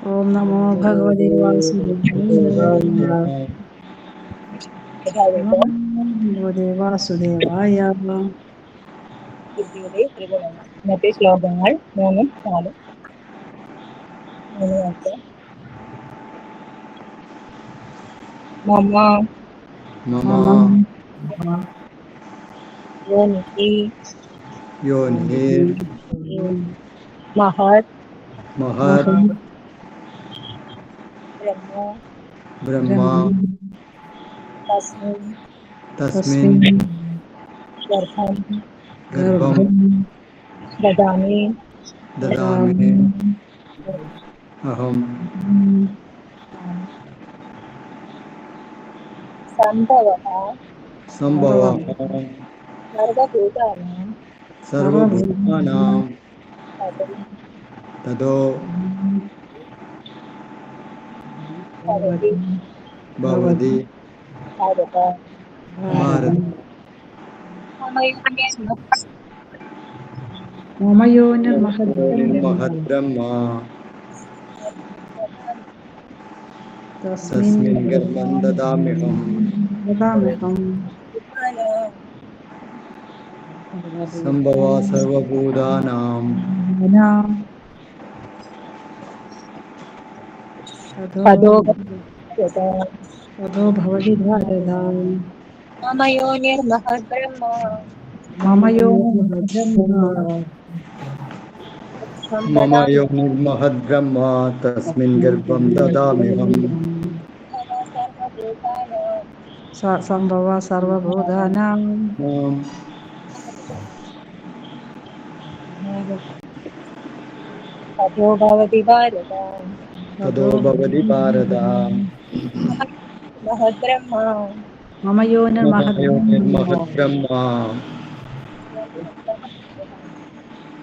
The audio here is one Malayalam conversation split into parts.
ഓം നമോ ഭഗവതേ വാസുദേവായ. നമോ ഭഗവതേ വാസുദേവായ. ബുദ്ധിയുടെ ത്രിഗുണങ്ങൾ. ഇന്നത്തെ ശ്ലോകങ്ങൾ 3, 4. മമ മമ യോനിഃ योनिः മഹത് महत् ബ്രഹ്മ ब्रह्मा തസ്മിൻ तस्मिन् ഗർഭം गर्भं ദദാമി ददामि अहं സംഭവഃ सम्भवः സർവഭൂതാനാം सर्वभूतानां ततो ഭവതി भवति ഭാരത. भारत മമയോനിർമഹദ്ബ്രഹ്മ तस्मिन् गर्भं ददाम्यहं ദദാമ്യഹം. सम्भवा सर्वभूतानां തതോ ഭവതി ഭാരത. മമ യോനിർമഹദ്ബ്രഹ്മ മമയോനിർമഹദ്ബ്രഹ്മ मम योनिर्महद्ब्रह्म तस्मिन् गर्भं ददाम्यहं സംഭവ സർവഭൂതാനാം തതോ ഭവതി ഭാരത. ततो भवति भारत മഹദ്ബ്രഹ്മ मम മമയോനിർമഹദ്ബ്രഹ്മ योनिर्महद्ब्रह्म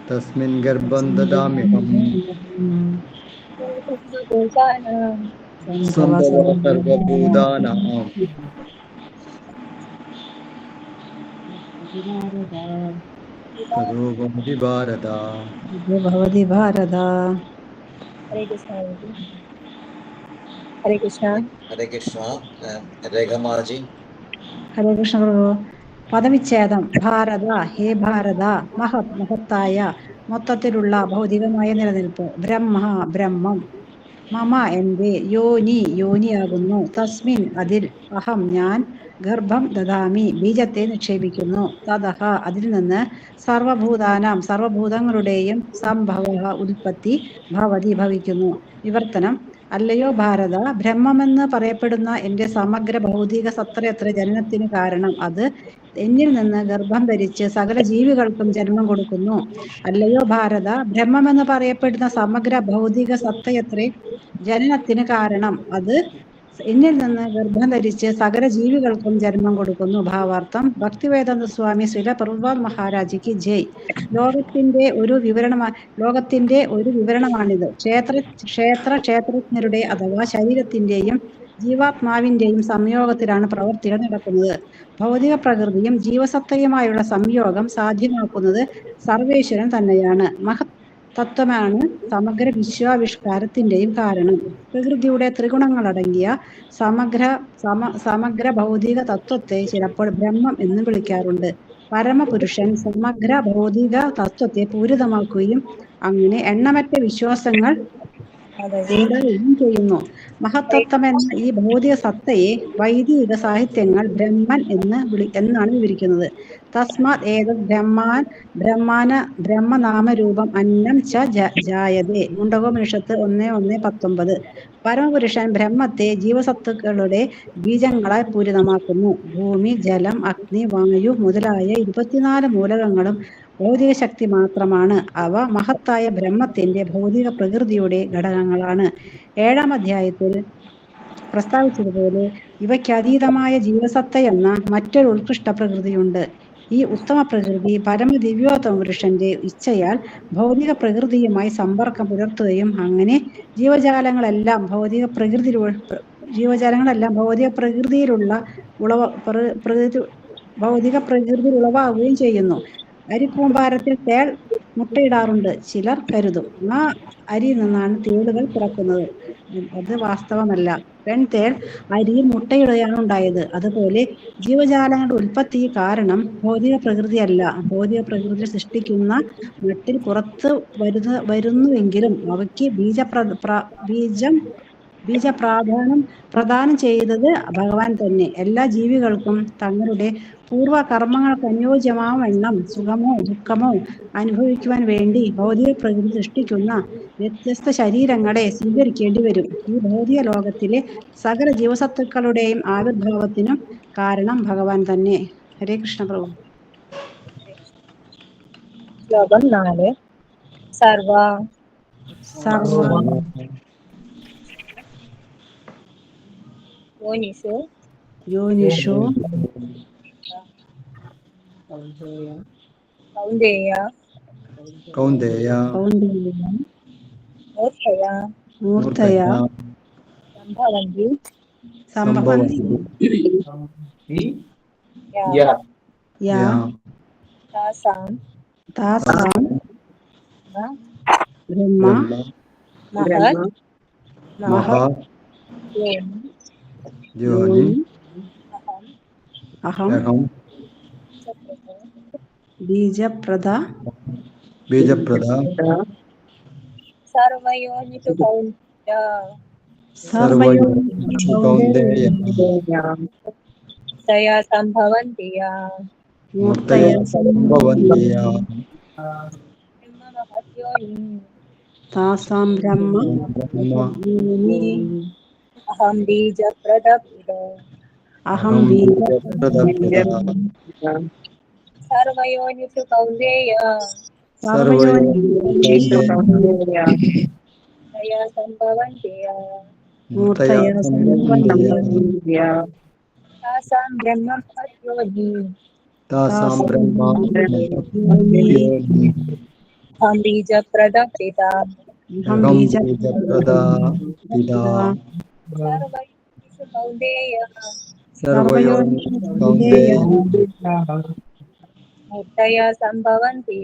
तस्मिन् गर्भं ददाम्यहं सम्भव सर्वभूतानां ततो भवति भारत ഭവതി ഭാരത. ഹരേ കൃഷ്ണ. ഹരേ കൃഷ്ണ. ഹരേ കൃഷ്ണ. രേഖമാജി. ഹരേ കൃഷ്ണ പ്രഭു. പദവിച്ഛേദം. ഭാരത, ഹേ ഭാരത. മഹത്, മഹത്തായ, മൊത്തത്തിലുള്ള ഭൗതികമായ നിലനിൽപ്പ്. ബ്രഹ്മ, ബ്രഹ്മം. മമ, എന്റെ. യോനി, യോനിയാകുന്നു. തസ്മിൻ, അതിൽ. അഹം, ഞാൻ. ഗർഭം ദദാമി, ബീജത്തെ നിക്ഷേപിക്കുന്നു. തതഃ, അതിൽ നിന്ന്. സർവഭൂതാനാം, സർവഭൂതങ്ങളുടെയും. സംഭവഃ, ഉൽപ്പത്തി. ഭവതി, ഭവിക്കുന്നു. വിവർത്തനം. അല്ലയോ ഭാരത, ബ്രഹ്മമെന്ന് പറയപ്പെടുന്ന എന്റെ സമഗ്ര ഭൗതിക സത്തയത്ര ജനനത്തിന് കാരണം. അത് എന്നിൽ നിന്ന് ഗർഭം ധരിച്ച് സകല ജീവികൾക്കും ജന്മം കൊടുക്കുന്നു. അല്ലയോ ഭാരത, ബ്രഹ്മമെന്ന് പറയപ്പെടുന്ന സമഗ്ര ഭൗതിക സത്തയത്രേ ജനനത്തിന് കാരണം. അത് എന്നിൽ നിന്ന് ഗർഭം ധരിച്ച് സകല ജീവികൾക്കും ജന്മം കൊടുക്കുന്നു. ഭാവാർത്ഥം. ഭക്തിവേദാന്ത സ്വാമി ശ്രീല പ്രഭുപാദ് മഹാരാജിക്ക് ജയ്. ലോകത്തിന്റെ ഒരു വിവരണമാണിത്. ക്ഷേത്രജ്ഞരുടെ അഥവാ ശരീരത്തിന്റെയും ജീവാത്മാവിന്റെയും സംയോഗത്തിലാണ് പ്രവൃത്തികൾ നടക്കുന്നത്. ഭൗതിക പ്രകൃതിയും ജീവസത്തയുമായുള്ള സംയോഗം സാധ്യമാക്കുന്നത് സർവേശ്വരൻ തന്നെയാണ്. മഹത് തത്വമാണ് സമഗ്ര വിശ്വാവിഷ്കാരത്തിന്റെയും കാരണം. പ്രകൃതിയുടെ ത്രിഗുണങ്ങളടങ്ങിയ സമഗ്ര ഭൗതിക തത്വത്തെ ചിലപ്പോൾ ബ്രഹ്മം എന്ന് വിളിക്കാറുണ്ട്. പരമപുരുഷൻ സമഗ്ര ഭൗതിക തത്വത്തെ പൂരിതമാക്കുകയും അങ്ങനെ എണ്ണമറ്റ വിശ്വാസങ്ങൾ ഉണ്ടാവുകയും ചെയ്യുന്നു. മഹത്തത്വമെന്ന ഈ ഭൗതിക സത്തയെ വൈദിക സാഹിത്യങ്ങൾ ബ്രഹ്മൻ എന്നാണ് വിവരിക്കുന്നത്. തസ്മാത് ഏതത് ബ്രഹ്മനാമരൂപം അന്നം ച ജായതേ. മുണ്ടകോപനിഷത്ത് 1:19. പരമപുരുഷൻ ബ്രഹ്മത്തെ ജീവസത്തുക്കളുടെ ബീജങ്ങളാൽ പൂരിതമാക്കുന്നു. ഭൂമി, ജലം, അഗ്നി, വായു മുതലായ 24 മൂലകങ്ങളും ഭൗതിക ശക്തി മാത്രമാണ്. അവ മഹത്തായ ബ്രഹ്മത്തിന്റെ ഭൗതിക പ്രകൃതിയുടെ ഘടകങ്ങളാണ്. 7-ാം അധ്യായത്തിൽ പ്രസ്താവിച്ചതുപോലെ ഇവയ്ക്കതീതമായ ജീവസത്തയെന്ന മറ്റൊരു ഉത്കൃഷ്ട പ്രകൃതിയുണ്ട്. ഈ ഉത്തമ പ്രകൃതി പരമദിവ്യോത്തമ പുരുഷന്റെ ഇച്ഛയാൽ ഭൗതിക പ്രകൃതിയുമായി സമ്പർക്കം പുലർത്തുകയും അങ്ങനെ ജീവജാലങ്ങളെല്ലാം ഭൗതിക പ്രകൃതിയിൽ ഉളവാകുകയും ചെയ്യുന്നു. അരിക്കൂമ്പാരത്തിൽ തേൾ മുട്ടയിടാറുണ്ട് ചിലർ കരുതും. ആ അരിയിൽ നിന്നാണ് തേളുകൾ പിറക്കുന്നത്. അത് വാസ്തവമല്ല. പെൺതേൾ അരിയിൽ മുട്ടയിടുകയാണ് ഉണ്ടായത്. അതുപോലെ ജീവജാലങ്ങളുടെ ഉൽപ്പത്തി കാരണം ഭൗതിക പ്രകൃതിയല്ല. ഭൗതിക പ്രകൃതി സൃഷ്ടിക്കുന്ന മട്ടിൽ പുറത്ത് വരുന്നുവെങ്കിലും അവയ്ക്ക് പ്രദാനം ചെയ്തത് ഭഗവാൻ തന്നെ. എല്ലാ ജീവികൾക്കും തങ്ങളുടെ പൂർവകർമ്മങ്ങൾക്ക് അനുയോജ്യമാവണ്ണം സുഖമോ ദുഃഖമോ അനുഭവിക്കുവാൻ വേണ്ടി ഭൗതിക പ്രകൃതി സൃഷ്ടിക്കുന്ന വ്യത്യസ്ത ശരീരങ്ങളെ സ്വീകരിക്കേണ്ടി വരും. ഈ ഭൗതിക ലോകത്തിലെ സകല ജീവസത്തുക്കളുടെയും ആവിർഭാവത്തിനും കാരണം ഭഗവാൻ തന്നെ. ഹരേ കൃഷ്ണ പ്രഭു. ശ്ലോകം 4. സർവ യോനിഷു കൗന്ദേയ മൂർത്തയ സംഭവന്തി താസാം ബ്രഹ്മ മഹത് യോനി അഹം ബീജപ്രദ സർവയോനിഷു കൗന്ദേയ തയാ സംഭവന്തി മൂർത്തയ സംഭവന്തിയ താസാം ബ്രഹ്മ അഹം ബീജപ്രദ അഹം ബീജപ്രദ സർവയോനിഷു കൗന്ദേയ തയാ സംഭവന്തി മൂർത്തയ താസാം ബ്രഹ്മ മഹദ്യോനി താസാം ബ്രഹ്മ അഹം ബീജപ്രദ പിതാ അഹം ബീജപ്രദ പിതാ സർവയോനിഷു കൗന്ദേയ സർവയോനിഷു കൗന്ദേയ മൂർത്തയാ സംഭവന്തി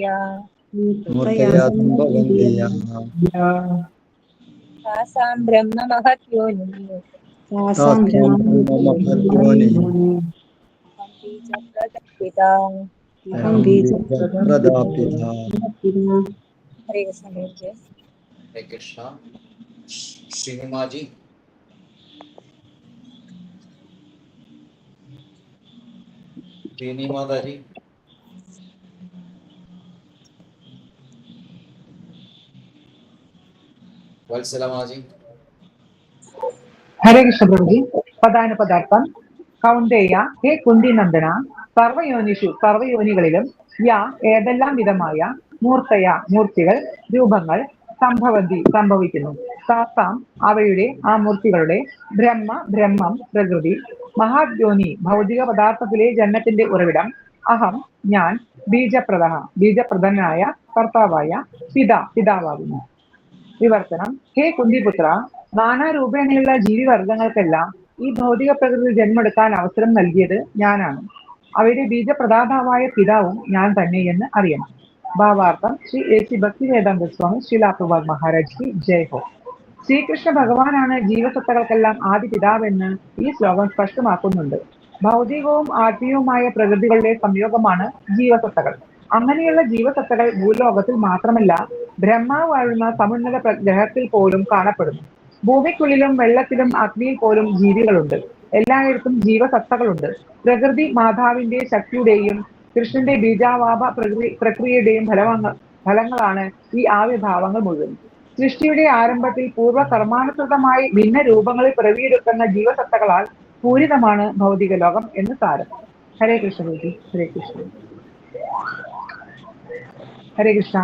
മൂർത്തയ സംഭവന്തിയ താസാം ബ്രഹ്മ മഹദ്യോനി താസാം ബ്രഹ്മ മഹദ്യോനി അഹം ബീജപ്രദ പിതാ. അഹം ബീജപ്രദ പിതാ. ഹരേ കൃഷ്ണ. हरे कृष्णा। सिनेमा जी। बेनी माता जी। वत्सला माँ जी। ഹരേ കൃഷ്ണ പ്രഭുജി. പദാനുപദാർത്ഥം. കൗന്ദേയ, ഹേ കുന്തി നന്ദന, സർവയോനിഷു സർവയോനികളിലും യാ ഏതെല്ലാം വിധമായ മൂർത്തയ മൂർത്തികൾ രൂപങ്ങൾ സംഭവന്തി സംഭവിക്കുന്നു. താസാം അവയുടെ ആ മൂർത്തികളുടെ ബ്രഹ്മ ബ്രഹ്മം പ്രകൃതി മഹാദ്യോനി ഭൗതിക പദാർത്ഥത്തിലെ ജന്മത്തിന്റെ ഉറവിടം അഹം ഞാൻ ബീജപ്രദ ബീജപ്രദനായ കർത്താവായ പിതാവാകുന്നു. വിവർത്തനം. ഹേ കുന്തിപുത്ര, നാനാരൂപേണയുള്ള ജീവിവർഗങ്ങൾക്കെല്ലാം ഈ ഭൗതിക പ്രകൃതി ജന്മെടുക്കാൻ അവസരം നൽകിയത് ഞാനാണ്. അവയുടെ ബീജപ്രദാതാവായ പിതാവും ഞാൻ തന്നെ എന്ന് അറിയണം. ഭാവാർത്ഥം. ശ്രീ A.C. ഭക്തിവേദാന്ത സ്വാമി ശ്രീല പ്രഭുപാദ് മഹാരാജ് കി ജയ് ഹോ. ശ്രീകൃഷ്ണ ഭഗവാനാണ് ജീവസത്തകൾക്കെല്ലാം ആദി പിതാവെന്ന് ഈ ശ്ലോകം സ്പഷ്ടമാക്കുന്നുണ്ട്. ഭൗതികവും ആത്മീയവുമായ പ്രകൃതികളുടെ സംയോഗമാണ് ജീവസത്തകൾ. അങ്ങനെയുള്ള ജീവസത്തകൾ ഭൂലോകത്തിൽ മാത്രമല്ല ബ്രഹ്മാവ് വാഴുന്ന സമുന്നത ഗ്രഹത്തിൽ പോലും കാണപ്പെടുന്നു. ഭൂമിക്കുള്ളിലും വെള്ളത്തിലും അഗ്നിയിൽ പോലും ജീവികളുണ്ട്. എല്ലായിടത്തും ജീവസത്തകളുണ്ട്. പ്രകൃതി മാതാവിന്റെ ശക്തിയുടെയും കൃഷ്ണന്റെ ബീജാവാപ പ്രക്രിയയുടെയും ഫലങ്ങളാണ് ഈ ആവിർഭാവങ്ങൾ മുഴുവൻ. സൃഷ്ടിയുടെ ആരംഭത്തിൽ പൂർവ്വ കർമാനുസൃതമായി ഭിന്ന രൂപങ്ങളിൽ പിറവിയെടുക്കുന്ന ജീവസത്തകളാൽ പൂരിതമാണ് ഭൗതിക ലോകം എന്ന് സാരം. ഹരേ കൃഷ്ണ ഗുരുജി. ഹരേ കൃഷ്ണ. ഹരേ കൃഷ്ണ.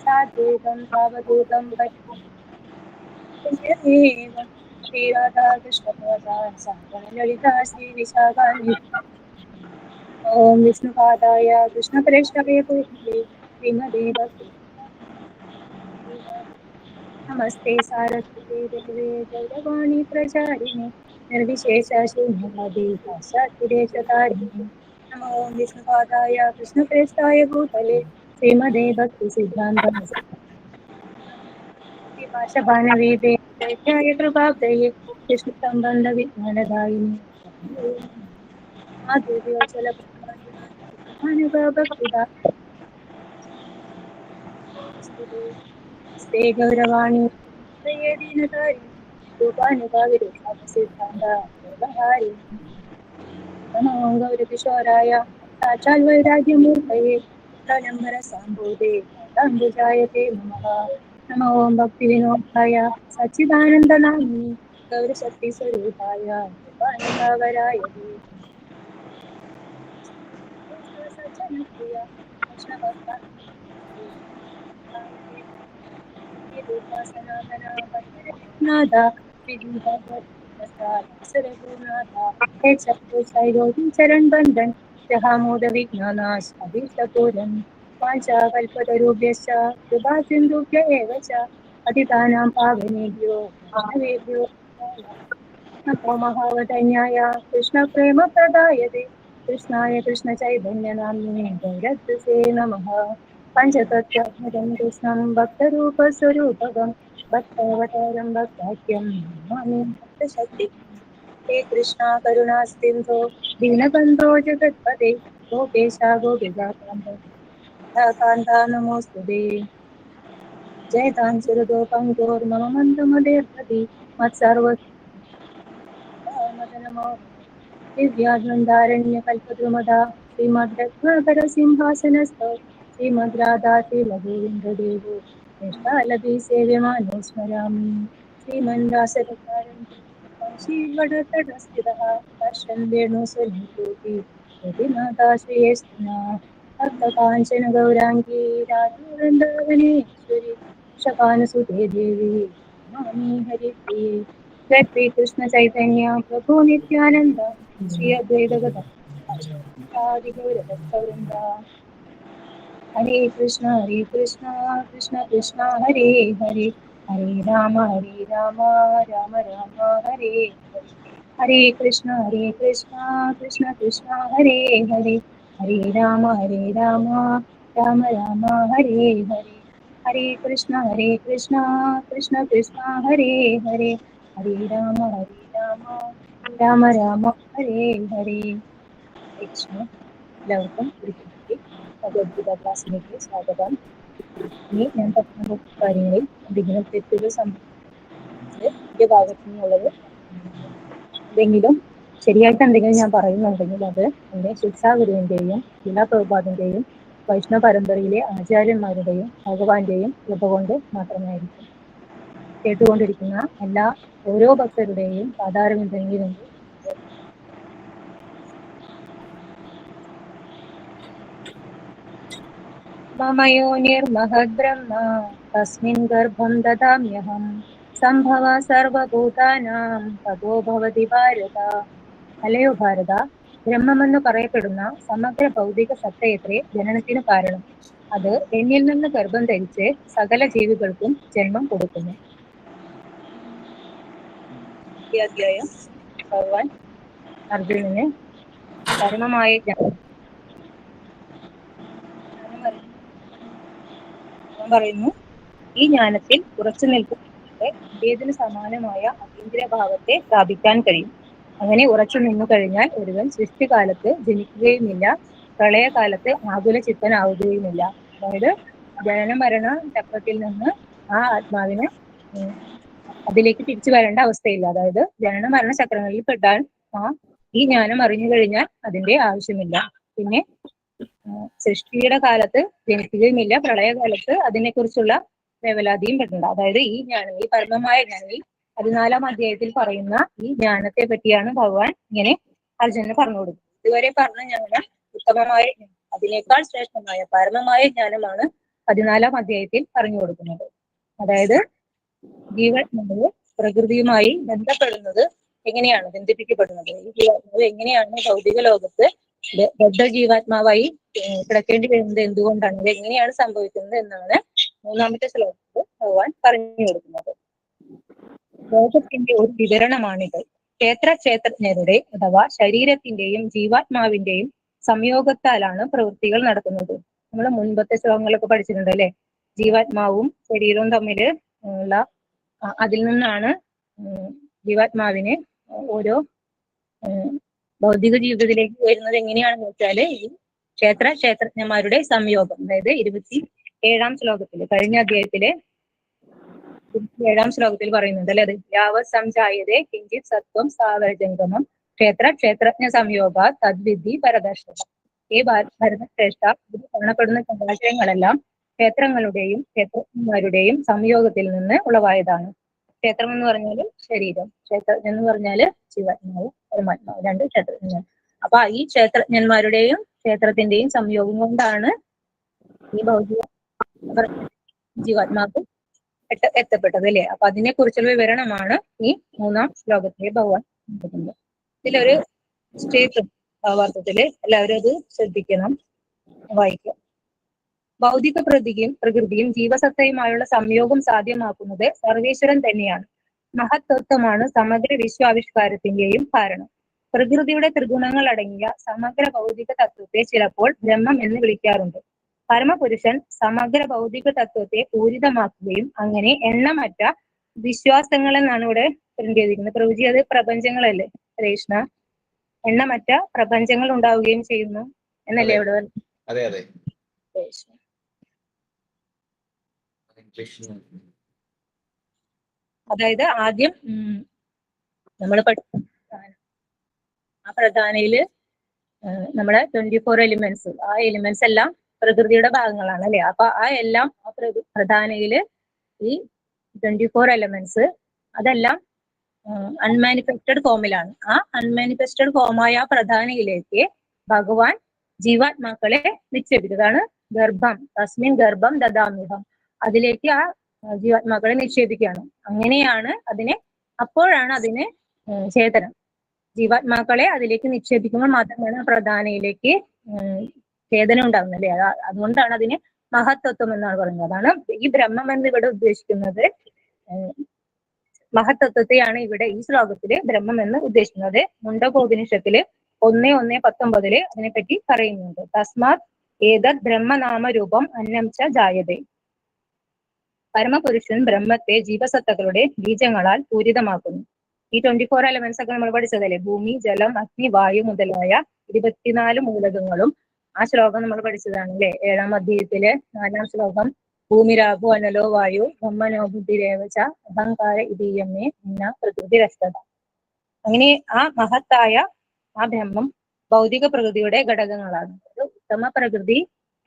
സാധൂതം സാവധൂതം ओम विष्णुपादाय कृष्णप्रेष्ठाय भूतले श्रीमते भक्ति नमस्ते सारस्वते देवे गौरवाणी प्रचारिणे निर्विशेष शून्यवादी भाषातिरेशतारिणे नमो विष्णुपादाय कृष्णप्रेष्ठाय भूतले श्रीमते भक्ति सिद्धान्त भाषभानवे दैत्याय कृपाब्धये कृष्ण संबंध विज्ञानदायिने माधुर्योज्वल भक्तिदा स्ते गौरवाणी दीनतारिणे रूपानुभाविरूपासिद्धान्ता व्यवहारिणे नमो गौरकिशोराय साक्षात् वैराग्यमूर्तये प्रलम्बर सम्भूते कान्ताम्बुजायते नमः नमो भक्तिविनोदाय सच्चिदानन्दनामिने गौरशक्तिस्वरूपाय कृपानुभावराय ते सज्जनप्रिय कृष्णभक्ताय सनातना वन्दनादा विदुभगवत्प्रसादसरगुरुनाथा हे चतुर्साई चरण बंधन जहामोद विज्ञानाश अभीष्टपूरन् पाञ्चाकल्पतरुभ्यश्च कृपा सिन्धुभ्य एव च पतितानां पावनेभ्यो वैष्णवेभ्यो नमो महावदन्याय कृष्णप्रेमप्रदायते कृष्णाय कृष्णचैतन्यनाम्ने गौरद्वसे नमः पञ्चतत्त्वात्मकं कृष्णं भक्तरूपस्वरूपकं भक्तावतारं भक्ताख्यं नमामि भक्तशक्तिं हे कृष्णा करुणा सिन्धो दीनबन्धो जगत्पते गोपेशा गोपिकान्ता नमोऽस्तुते जयताञ्चरदोपङ्गोर्मम मन्दमदेर्पति मत्सर्व दिव्यानन्दारण्यकल्पद्रुमदा श्रीमद्रत्नाकरसिंहासनस्थ श्रीमद्राधातिलगोविन्ददेवो निष्ठालभि सेव्यमानो स्मरामि श्रीमन्दासककारञ्जीवटतटस्थितः कर्षन् वेणुसुनीतोऽपि यतिनाथाश्रयेस्तुना भक्तकाञ्चन गौराङ्गी राधावृन्दावनेश्वरी शपानसुते देवी नमामि हरिप्रिये जय श्री कृष्ण चैतन्य प्रभु नित्यानंद श्री अद्वैत गदाधर गौरभक्तवृंद हरे कृष्ण कृष्ण कृष्ण हरे हरे हरे राम राम राम हरे हरे हरे कृष्ण कृष्ण कृष्ण हरे हरे हरे राम राम राम हरे हरे हरे कृष्ण कृष्ण कृष्ण हरे हरे हरे राम राम राम हरे हरे കൃഷ്ണ എല്ലാവർക്കും ഒരിക്കൽ ഭഗവത്ഗീത ക്ലാസ്സിലേക്ക് സ്വാഗതം. ഇനി ഞാൻ പറയുന്ന കാര്യങ്ങളിൽ എന്തെങ്കിലും തെറ്റുകൾ സംഭവിച്ച് എന്റെ ഭാഗത്തു നിന്നുള്ളത് എന്തെങ്കിലും ശരിയായിട്ട് എന്തെങ്കിലും ഞാൻ പറയുന്നുണ്ടെങ്കിൽ അത് എന്റെ ശിക്ഷാഗുരുവിന്റെയും ശിലാ പ്രഭുപാദിന്റെയും വൈഷ്ണവ പരമ്പരയിലെ ആചാര്യന്മാരുടെയും ഭഗവാന്റെയും കൃപ കൊണ്ട് മാത്രമായിരിക്കും. കേട്ടുകൊണ്ടിരിക്കുന്ന ഓരോ ഭക്തരുടെയും പാതാരവിന്ദങ്ങളിൽ നിന്ന് ममयो निर्महद्ब्रह्म तस्मिन् गर्भं ददाम्यहं सम्भव സർവഭൂതാനാം തതോ ഭവതി ഭാരത. അല്ലയോ ഭാരത, ബ്രഹ്മമെന്ന് പറയപ്പെടുന്ന സമഗ്ര ഭൗതിക സത്തയത്രേ ജനനത്തിന് കാരണം. അത് എന്നിൽ നിന്ന് ഗർഭം ധരിച്ച് സകല ജീവികൾക്കും ജന്മം കൊടുക്കുന്നു. ഈ അധ്യായം ഭഗവാൻ അർജുനന് പരമമായ ജ്ഞാനം പറയുന്നു. ഈ ജ്ഞാനത്തിൽ ഉറച്ചു നിൽക്കുന്നതിലൂടെ ഏതിനു സമാനമായ അതീന്ദ്രിയഭാവത്തെ സ്ഥാപിക്കാൻ കഴിയും. അങ്ങനെ ഉറച്ചു നിന്നു കഴിഞ്ഞാൽ ഒരുവൻ സൃഷ്ടികാലത്ത് ജനിക്കുകയുമില്ല, പ്രളയകാലത്ത് ആകുല ചിത്തനാവുകയുമില്ല. അതായത് ജനന മരണ ചക്രത്തിൽ നിന്ന് ആ ആത്മാവിന് അതിലേക്ക് തിരിച്ചു വരേണ്ട അവസ്ഥയില്ല. അതായത് ജനന മരണ ചക്രങ്ങളിൽ പെട്ടാൽ ഈ ജ്ഞാനം അറിഞ്ഞു കഴിഞ്ഞാൽ അതിന്റെ ആവശ്യമില്ല. പിന്നെ സൃഷ്ടിയുടെ കാലത്ത് ജനിക്കുകയുമില്ല, പ്രളയകാലത്ത് അതിനെക്കുറിച്ചുള്ള വേവലാതിയും പെടണ്ട. അതായത് ഈ ജ്ഞാനം, ഈ പരമമായ ജ്ഞാനം, 14-ാം അധ്യായത്തിൽ പറയുന്ന ഈ ജ്ഞാനത്തെ പറ്റിയാണ് ഭഗവാൻ ഇങ്ങനെ അർജുനന് പറഞ്ഞു കൊടുക്കുന്നത്. ഇതുവരെ പറഞ്ഞ ജ്ഞാനം ഉത്തമമായ, അതിനേക്കാൾ ശ്രേഷ്ഠമായ പരമമായ ജ്ഞാനമാണ് 14-ാം അധ്യായത്തിൽ പറഞ്ഞു കൊടുക്കുന്നത്. അതായത് പ്രകൃതിയുമായി ബന്ധപ്പെടുന്നത് എങ്ങനെയാണ് ബന്ധിപ്പിക്കപ്പെടുന്നത്? ഈ ജീവാത്മാവ് എങ്ങനെയാണ് ഭൗതിക ലോകത്ത് ബദ്ധ ജീവാത്മാവായി കിടക്കേണ്ടി വരുന്നത് എന്തുകൊണ്ടാണ്? ഇത് എങ്ങനെയാണ് സംഭവിക്കുന്നത് എന്നാണ് മൂന്നാമത്തെ ശ്ലോകത്തിൽ ഭഗവാൻ പറഞ്ഞു കൊടുക്കുന്നത്. ലോകത്തിന്റെ ഒരു വിവരണമാണിത്. ക്ഷേത്രജ്ഞരുടെ അഥവാ ശരീരത്തിന്റെയും ജീവാത്മാവിന്റെയും സംയോഗത്താലാണ് പ്രവൃത്തികൾ നടക്കുന്നത്. നമ്മൾ മുൻപത്തെ ശ്ലോകങ്ങളൊക്കെ പഠിച്ചിട്ടുണ്ട് അല്ലെ? ജീവാത്മാവും ശരീരവും തമ്മിൽ ഉള്ള അതിൽ നിന്നാണ് ജീവാത്മാവിന് ഓരോ ഭൗതിക ജീവിതത്തിലേക്ക് വരുന്നത് എങ്ങനെയാണെന്ന് വെച്ചാല് ഈ ക്ഷേത്രജ്ഞന്മാരുടെ സംയോഗം. അതായത് 27-ാം ശ്ലോകത്തില്, കഴിഞ്ഞ അധ്യായത്തിലെ 27-ാം ശ്ലോകത്തിൽ പറയുന്നുണ്ട് അല്ലെ? അത് യാവത് സംജായതേ കിഞ്ചിത് സത്വം സ്ഥാവരജംഗമം ക്ഷേത്രജ്ഞ സംയോഗ തദ്വിധി പരദർശന. ഈ ഭരതശ്രേഷ്ഠ ഇത് കാണപ്പെടുന്ന ചരാചരങ്ങളെല്ലാം ക്ഷേത്രങ്ങളുടെയും ക്ഷേത്രജ്ഞന്മാരുടെയും സംയോഗത്തിൽ നിന്ന് ഉളവായതാണ്. ക്ഷേത്രം എന്ന് പറഞ്ഞാല് ശരീരം, ക്ഷേത്രജ്ഞൻ എന്ന് പറഞ്ഞാല് ജീവാത്മാവ്, പരമാത്മാവ്, രണ്ട് ക്ഷേത്രജ്ഞന്മാർ. അപ്പൊ ഈ ക്ഷേത്രജ്ഞന്മാരുടെയും ക്ഷേത്രത്തിന്റെയും സംയോഗം കൊണ്ടാണ് ഈ ഭൗതിക ജീവാത്മാവ് എത്തപ്പെട്ടത് അല്ലെ? അപ്പൊ അതിനെ കുറിച്ചുള്ള വിവരണമാണ് ഈ 3-ാം ശ്ലോകത്തിലെ ഭഗവാൻ നൽകുന്നത്. ഇതിലൊരു സ്റ്റേറ്റ് ഭാവാർത്ഥത്തില് എല്ലാവരും അത് ശ്രദ്ധിക്കണം, വായിക്കാം. ഭൗതിക പ്രകൃതിയും ജീവസത്തയുമായുള്ള സംയോഗം സാധ്യമാക്കുന്നത് സർവേശ്വരൻ തന്നെയാണ്. മഹത്തത്വമാണ് സമഗ്ര വിശ്വാവിഷ്കാരത്തിന്റെയും കാരണം. പ്രകൃതിയുടെ ത്രിഗുണങ്ങൾ അടങ്ങിയ സമഗ്ര ഭൗതിക തത്വത്തെ ചിലപ്പോൾ ബ്രഹ്മം എന്ന് വിളിക്കാറുണ്ട്. പരമപുരുഷൻ സമഗ്ര ഭൗതിക തത്വത്തെ പൂരിതമാക്കുകയും അങ്ങനെ എണ്ണമറ്റ വിശ്വാസങ്ങൾ എന്നാണ് ഇവിടെ പ്രിന്റ് ചെയ്തിരിക്കുന്നത്. പ്രഭുജി, അത് പ്രപഞ്ചങ്ങളല്ലേ കൃഷ്ണ? എണ്ണമറ്റ പ്രപഞ്ചങ്ങൾ ഉണ്ടാവുകയും ചെയ്യുന്നു എന്നല്ലേ ഇവിടെ? അതെ അതെ. അതായത് ആദ്യം നമ്മൾ ആ പ്രധാനയില് നമ്മുടെ 24 എലിമെന്റ്സ്, ആ എലിമെന്റ്സ് എല്ലാം പ്രകൃതിയുടെ ഭാഗങ്ങളാണ് അല്ലെ? അപ്പൊ ആ എല്ലാം ആ പ്രധാനയില് ഈ 24 എലിമെന്റ്സ് അതെല്ലാം അൺമാനിഫെസ്റ്റഡ് ഫോമിലാണ്. ആ അൺമാനിഫെസ്റ്റഡ് ഫോമായ ആ പ്രധാനയിലേക്ക് ഭഗവാൻ ജീവാത്മാക്കളെ നിക്ഷേപിച്ചതാണ്. ഗർഭം തസ്മിൻ ഗർഭം ദദാമ്യഹം, അതിലേക്ക് ആ ജീവാത്മാക്കളെ നിക്ഷേപിക്കുകയാണ്. അങ്ങനെയാണ് അപ്പോഴാണ് അതിന് ചേതനം. ജീവാത്മാക്കളെ അതിലേക്ക് നിക്ഷേപിക്കുമ്പോൾ മാത്രമാണ് പ്രധാനയിലേക്ക് ചേതനം ഉണ്ടാകുന്നത് അല്ലെ? അതുകൊണ്ടാണ് അതിന് മഹത്തത്വം എന്നാണ് പറയുന്നത്. അതാണ് ഈ ബ്രഹ്മം എന്ന് ഇവിടെ ഉദ്ദേശിക്കുന്നത്. മഹത്തത്വത്തെയാണ് ഇവിടെ ഈ ശ്ലോകത്തില് ബ്രഹ്മം എന്ന് ഉദ്ദേശിക്കുന്നത്. മുണ്ടകോപനിഷത്തില് 1:19 അതിനെപ്പറ്റി പറയുന്നുണ്ട്. തസ്മാത് ഏതത് ബ്രഹ്മനാമരൂപം അന്നം ച ജായതേ. പരമപുരുഷൻ ബ്രഹ്മത്തെ ജീവസത്തകളുടെ ബീജങ്ങളാൽ പൂരിതമാക്കുന്നു. ഈ 24 എലമെന്റ്സ് ഒക്കെ നമ്മൾ പഠിച്ചതല്ലേ? ഭൂമി, ജലം, അഗ്നി, വായു മുതലായ 24 മൂലകങ്ങളും ആ ശ്ലോകം നമ്മൾ പഠിച്ചതാണ് അല്ലെ? 7-ാം അധ്യായത്തിലെ 4-ാം ശ്ലോകം. ഭൂമിരാപോ അനലോ വായു ബ്രഹ്മനോ ബുദ്ധിരേവച അഹങ്കാര ഇതീയമേ എന്ന പ്രകൃതി രഷ്ടത. അങ്ങനെ ആ മഹത്തായ ആ ബ്രഹ്മം ഭൗതിക പ്രകൃതിയുടെ ഘടകങ്ങളാണ്. ഉത്തമ പ്രകൃതി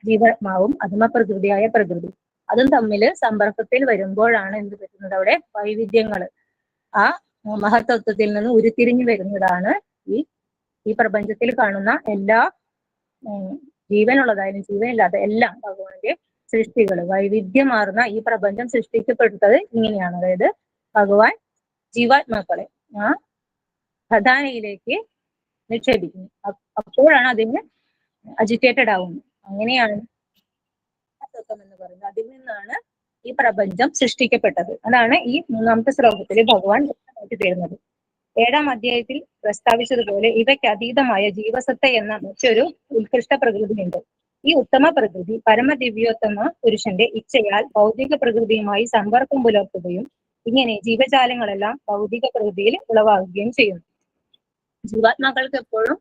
ജീവാത്മാവും അധമ പ്രകൃതിയായ പ്രകൃതി അതും തമ്മിൽ സമ്പർക്കത്തിൽ വരുമ്പോഴാണ് എന്ത് പറ്റുന്നത്? അവിടെ വൈവിധ്യങ്ങൾ ആ മഹത്തത്വത്തിൽ നിന്ന് ഉരുത്തിരിഞ്ഞു വരുന്നതാണ് ഈ പ്രപഞ്ചത്തിൽ കാണുന്ന എല്ലാ ജീവനുള്ളതായാലും ജീവനില്ലാത്ത എല്ലാം ഭഗവാന്റെ സൃഷ്ടികൾ. വൈവിധ്യമാർന്ന ഈ പ്രപഞ്ചം സൃഷ്ടിക്കപ്പെട്ടത് ഇങ്ങനെയാണ്. അതായത് ഭഗവാൻ ജീവാത്മാക്കളെ ആ പ്രധാനയിലേക്ക് നിക്ഷേപിക്കുന്നു. അപ്പോഴാണ് അതിന് അജിറ്റേറ്റഡ് ആവുന്നത്. അങ്ങനെയാണ് എന്ന് പറയുന്നത്. അതിൽ നിന്നാണ് ഈ പ്രപഞ്ചം സൃഷ്ടിക്കപ്പെട്ടത്. അതാണ് ഈ 3-ാമത്തെ ശ്ലോകത്തിൽ ഭഗവാൻ വ്യക്തമാക്കി തരുന്നത്. 7-ാം അധ്യായത്തിൽ പ്രസ്താവിച്ചതുപോലെ ഇവയ്ക്ക് അതീതമായ ജീവസത്ത എന്ന മറ്റൊരു ഉത്കൃഷ്ട പ്രകൃതിയുണ്ട്. ഈ ഉത്തമ പ്രകൃതി പരമദിവ്യോത്തമ പുരുഷന്റെ ഇച്ഛയാൽ ഭൗതിക പ്രകൃതിയുമായി സമ്പർക്കം പുലർത്തുകയും ഇങ്ങനെ ജീവജാലങ്ങളെല്ലാം ഭൗതിക പ്രകൃതിയിൽ ഉളവാകുകയും ചെയ്യുന്നു. ജീവാത്മാക്കൾക്ക് എപ്പോഴും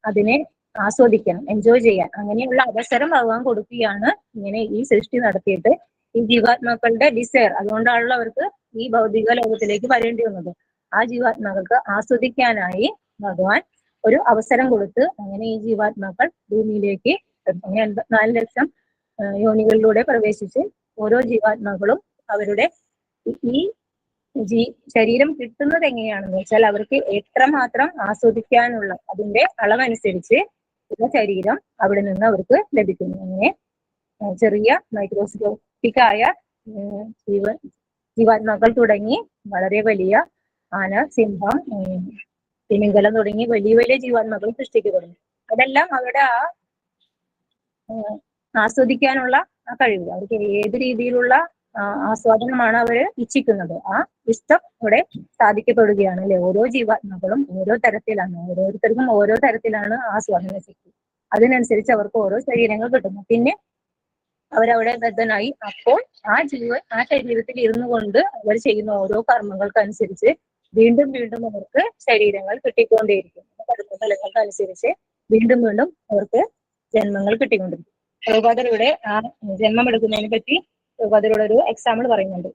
അതിനെ ആസ്വദിക്കണം, എൻജോയ് ചെയ്യാൻ അങ്ങനെയുള്ള അവസരം ഭഗവാൻ കൊടുക്കുകയാണ്. ഇങ്ങനെ ഈ സൃഷ്ടി നടത്തിയിട്ട് ഈ ജീവാത്മാക്കളുടെ ഡിസയർ, അതുകൊണ്ടാണല്ലോ അവർക്ക് ഈ ഭൗതിക ലോകത്തിലേക്ക് വരേണ്ടി വന്നത്. ആ ജീവാത്മാക്കൾക്ക് ആസ്വദിക്കാനായി ഭഗവാൻ ഒരു അവസരം കൊടുത്ത് അങ്ങനെ ഈ ജീവാത്മാക്കൾ ഭൂമിയിലേക്ക് 4 ലക്ഷം യോനികളിലൂടെ പ്രവേശിച്ച് ഓരോ ജീവാത്മാക്കളും അവരുടെ ഈ ശരീരം കിട്ടുന്നത് എങ്ങനെയാണെന്ന് വെച്ചാൽ അവർക്ക് എത്രമാത്രം ആസ്വദിക്കാനുള്ള അതിന്റെ അളവനുസരിച്ച് ഉള്ള ശരീരം അവിടെ നിന്ന് അവർക്ക് ലഭിക്കുന്നു. അങ്ങനെ ചെറിയ മൈക്രോസ്കോപ്പിക് ആയ ജീവാത്മാക്കൾ തുടങ്ങി വളരെ വലിയ ആന, സിംഹം, തിമിംഗലം തുടങ്ങി വലിയ വലിയ ജീവാത്മാക്കൾ സൃഷ്ടിക്കപ്പെടുന്നു. അതെല്ലാം അവരുടെ ആ ആസ്വദിക്കാനുള്ള ആ കഴിവ്, അവർക്ക് ഏത് രീതിയിലുള്ള ആസ്വാദനമാണ് അവര് ഇച്ഛിക്കുന്നത്, ആ ഇഷ്ടം ഇവിടെ സാധിക്കപ്പെടുകയാണ് അല്ലെ. ഓരോ ജീവാത്മാക്കളും ഓരോ തരത്തിലാണ്, ഓരോരുത്തർക്കും ഓരോ തരത്തിലാണ് ആസ്വാദന ശക്തി. അതിനനുസരിച്ച് അവർക്ക് ഓരോ ശരീരങ്ങൾ കിട്ടുന്നു. പിന്നെ അവരവിടെ ബദ്ധനായി. അപ്പോൾ ആ ശരീരത്തിൽ ഇരുന്നു കൊണ്ട് അവർ ചെയ്യുന്ന ഓരോ കർമ്മങ്ങൾക്കനുസരിച്ച് വീണ്ടും വീണ്ടും അവർക്ക് ശരീരങ്ങൾ കിട്ടിക്കൊണ്ടേയിരിക്കും. ഫലങ്ങൾക്കനുസരിച്ച് വീണ്ടും വീണ്ടും അവർക്ക് ജന്മങ്ങൾ കിട്ടിക്കൊണ്ടിരിക്കും. പ്രഭുപാദരുടെ ആ ജന്മം എടുക്കുന്നതിനെ പറ്റി പ്രഭുപാദരുടെ ഒരു എക്സാമ്പിൾ പറയുന്നുണ്ട്.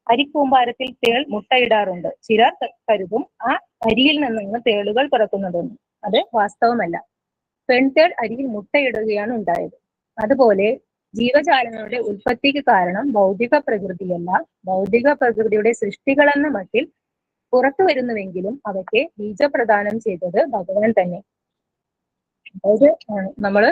അരിക്കൂമ്പാരത്തിൽ തേൾ മുട്ടയിടാറുണ്ട്. ചിലർ കരുതും ആ അരിയിൽ നിന്നാണ് തേളുകൾ പിറക്കുന്നതെന്ന്. അത് വാസ്തവമല്ല. പെൺതേൾ അരിയിൽ മുട്ടയിടുകയാണ് ഉണ്ടായത്. അതുപോലെ ജീവജാലങ്ങളുടെ ഉൽപ്പത്തിക്ക് കാരണം ഭൗതിക പ്രകൃതിയല്ല, ഭൗതിക പ്രകൃതിയുടെ സൃഷ്ടികളെന്ന മട്ടിൽ പുറത്തു വരുന്നുവെങ്കിലും അവയ്ക്ക് ബീജപ്രദാനം ചെയ്തത് ഭഗവാൻ തന്നെ. അതായത് നമ്മള്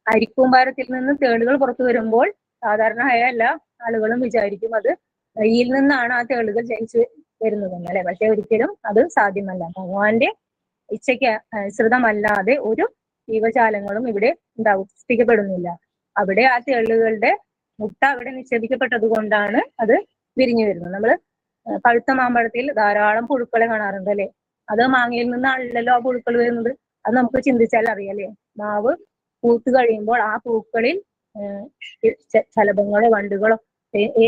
അരിക്കൂമ്പാരത്തിൽ നിന്ന് തേളുകൾ പുറത്തു വരുമ്പോൾ സാധാരണയായ എല്ലാ ആളുകളും വിചാരിക്കും അത് അരിയിൽ നിന്നാണ് ആ തേളുകൾ ജനിച്ചു വരുന്നതെന്ന് അല്ലെ. പക്ഷെ ഒരിക്കലും അത് സാധ്യമല്ല. ഭഗവാന്റെ ഇച്ഛയ്ക്ക് അനുസൃതമല്ലാതെ ഒരു ജീവജാലങ്ങളും ഇവിടെ സൃഷ്ടിക്കപ്പെടുന്നില്ല. അവിടെ ആ തേളുകളുടെ മുട്ട അവിടെ നിക്ഷേപിക്കപ്പെട്ടത് കൊണ്ടാണ് അത് വിരിഞ്ഞു വരുന്നത്. നമ്മള് പഴുത്ത മാമ്പഴത്തിൽ ധാരാളം പുഴുക്കളെ കാണാറുണ്ട് അല്ലെ. അത് മാങ്ങയിൽ നിന്നാണല്ലോ ആ പുഴുക്കൾ വരുന്നത്. അത് നമുക്ക് ചിന്തിച്ചാൽ അറിയാം അല്ലെ. മാവ് പൂത്ത് കഴിയുമ്പോൾ ആ പൂക്കളിൽ ശലഭങ്ങളോ വണ്ടുകളോ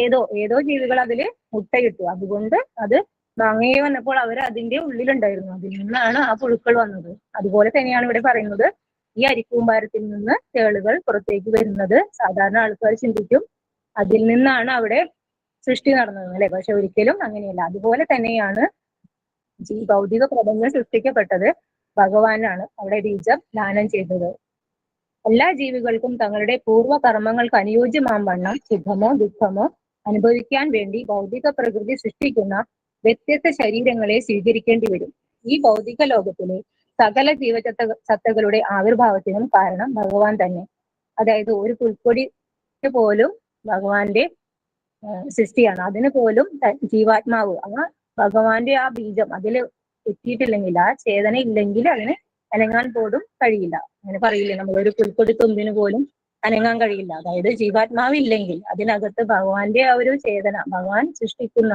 ഏതോ ജീവികൾ അതില് മുട്ടയിട്ടു. അതുകൊണ്ട് അത് മാങ്ങയെ വന്നപ്പോൾ അവർ അതിന്റെ ഉള്ളിലുണ്ടായിരുന്നു. അതിൽ നിന്നാണ് ആ പുഴുക്കൾ വന്നത്. അതുപോലെ തന്നെയാണ് ഇവിടെ പറയുന്നത്, ഈ അരിക്കൂമ്പാരത്തിൽ നിന്ന് തേളുകൾ പുറത്തേക്ക് വരുന്നത്. സാധാരണ ആൾക്കാർ ചിന്തിക്കും അതിൽ നിന്നാണ് അവിടെ സൃഷ്ടി നടന്നത് അല്ലെ. പക്ഷെ ഒരിക്കലും അങ്ങനെയല്ല. അതുപോലെ തന്നെയാണ് ഭൗതിക പ്രപഞ്ചം സൃഷ്ടിക്കപ്പെട്ടത്. ഭഗവാനാണ് അവിടെ ബീജം ദാനം ചെയ്തത്. എല്ലാ ജീവികൾക്കും തങ്ങളുടെ പൂർവ്വ കർമ്മങ്ങൾക്ക് അനുയോജ്യമാവണ്ണം സുഖമോ ദുഃഖമോ അനുഭവിക്കാൻ വേണ്ടി ഭൗതിക പ്രകൃതി സൃഷ്ടിക്കുന്ന വ്യത്യസ്ത ശരീരങ്ങളെ സ്വീകരിക്കേണ്ടി വരും. ഈ ഭൗതിക ലോകത്തിലെ സകല ജീവസത്തകളുടെ ആവിർഭാവത്തിനും കാരണം ഭഗവാൻ തന്നെ. അതായത് ഒരു പുൽക്കൊടി പോലും ഭഗവാന്റെ സൃഷ്ടിയാണ്. അതിന് പോലും ജീവാത്മാവ്, ആ ഭഗവാന്റെ ആ ബീജം അതിൽ എത്തിയിട്ടില്ലെങ്കിൽ, ആ ചേതന ഇല്ലെങ്കിൽ അതിന് അനങ്ങാൻ പോലും കഴിയില്ല. അങ്ങനെ പറയില്ലേ, നമ്മളൊരു പുൽക്കൊടി തുമ്പിന് പോലും അനങ്ങാൻ കഴിയില്ല. അതായത് ജീവാത്മാവ് ഇല്ലെങ്കിൽ, അതിനകത്ത് ഭഗവാന്റെ ആ ഒരു ചേതന, ഭഗവാൻ സൃഷ്ടിക്കുന്ന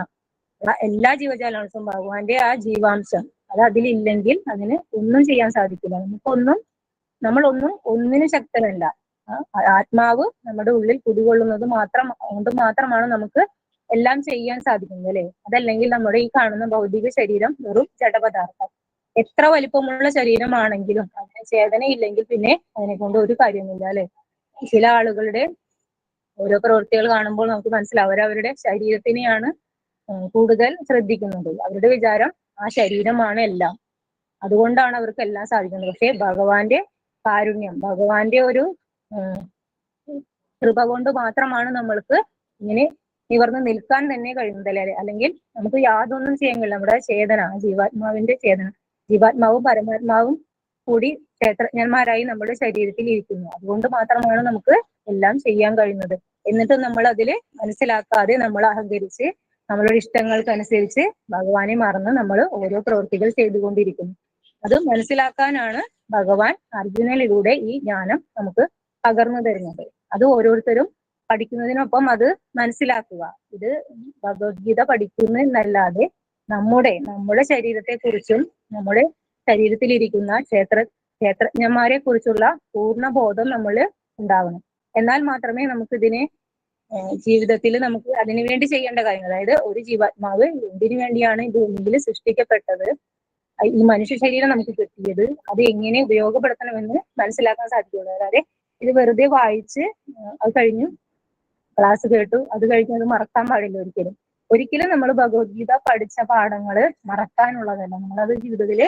എല്ലാ ജീവജാലങ്ങൾക്കും ഭഗവാന്റെ ആ ജീവാംശം അത് അതിലില്ലെങ്കിൽ അതിന് ഒന്നും ചെയ്യാൻ സാധിക്കില്ല. നമ്മളൊന്നും ഒന്നിനും ശക്തരല്ല. ആത്മാവ് നമ്മുടെ ഉള്ളിൽ കുടികൊള്ളുന്നത് കൊണ്ട് മാത്രമാണ് നമുക്ക് എല്ലാം ചെയ്യാൻ സാധിക്കുന്നത് അല്ലെ. അതല്ലെങ്കിൽ നമ്മുടെ ഈ കാണുന്ന ഭൗതിക ശരീരം വെറും ജഡപദാർത്ഥം. എത്ര വലിപ്പമുള്ള ശരീരമാണെങ്കിലും അതിന് ചേതനയില്ലെങ്കിൽ പിന്നെ അതിനെ കൊണ്ട് ഒരു കാര്യമില്ല അല്ലെ. ചില ആളുകളുടെ ഓരോ പ്രവൃത്തികൾ കാണുമ്പോൾ നമുക്ക് മനസ്സിലാവും അവരവരുടെ ശരീരത്തിനെയാണ് കൂടുതൽ ശ്രദ്ധിക്കുന്നത്. അവരുടെ വിചാരം ആ ശരീരമാണ് എല്ലാം, അതുകൊണ്ടാണ് അവർക്ക് എല്ലാം സാധിക്കുന്നത്. പക്ഷെ ഭഗവാന്റെ കാരുണ്യം, ഭഗവാന്റെ ഒരു കൃപ കൊണ്ട് മാത്രമാണ് നമ്മൾക്ക് ഇങ്ങനെ നിവർന്ന് നിൽക്കാൻ തന്നെ കഴിയുന്നത് അല്ലെ. അല്ലെങ്കിൽ നമുക്ക് യാതൊന്നും ചെയ്യാൻ കഴിയില്ല. നമ്മുടെ ചേതന, ജീവാത്മാവിന്റെ ചേതന, ജീവാത്മാവും പരമാത്മാവും കൂടി ക്ഷേത്രജ്ഞന്മാരായി നമ്മുടെ ശരീരത്തിൽ ഇരിക്കുന്നു. അതുകൊണ്ട് മാത്രമാണ് നമുക്ക് എല്ലാം ചെയ്യാൻ കഴിയുന്നത്. എന്നിട്ടും നമ്മൾ അതില് മനസ്സിലാക്കാതെ നമ്മൾ അഹങ്കരിച്ച് നമ്മളുടെ ഇഷ്ടങ്ങൾക്കനുസരിച്ച് ഭഗവാനെ മറന്ന് നമ്മൾ ഓരോ പ്രവൃത്തികൾ ചെയ്തുകൊണ്ടിരിക്കുന്നു. അത് മനസ്സിലാക്കാനാണ് ഭഗവാൻ അർജുനനിലൂടെ ഈ ജ്ഞാനം നമുക്ക് പകർന്നു തരുന്നത്. അത് ഓരോരുത്തരും പഠിക്കുന്നതിനൊപ്പം അത് മനസ്സിലാക്കുക. ഇത് ഭഗവത്ഗീത പഠിക്കുന്നതല്ലാതെ നമ്മുടെ ശരീരത്തെ കുറിച്ചും നമ്മുടെ ശരീരത്തിലിരിക്കുന്ന ക്ഷേത്രജ്ഞന്മാരെ കുറിച്ചുള്ള പൂർണ്ണ ബോധം നമ്മൾ ഉണ്ടാവണം. എന്നാൽ മാത്രമേ നമുക്ക് ഇതിനെ ജീവിതത്തിൽ നമുക്ക് അതിനു വേണ്ടി ചെയ്യേണ്ട കാര്യങ്ങൾ, അതായത് ഒരു ജീവാത്മാവ് എന്തിനു വേണ്ടിയാണ് ഈ ഭൂമിയിൽ സൃഷ്ടിക്കപ്പെട്ടത്, ഈ മനുഷ്യ ശരീരം നമുക്ക് കിട്ടിയത്, അത് എങ്ങനെ ഉപയോഗപ്പെടുത്തണമെന്ന് മനസ്സിലാക്കാൻ സാധിക്കുള്ളൂ. അതായത് ഇത് വെറുതെ വായിച്ച് അത് കഴിഞ്ഞു ക്ലാസ് കേട്ടു അത് കഴിഞ്ഞ് അത് മറക്കാൻ പാടില്ല. ഒരിക്കലും നമ്മൾ ഭഗവത്ഗീത പഠിച്ച പാഠങ്ങള് മറക്കാനുള്ളതല്ല. നമ്മളത് ജീവിതത്തില്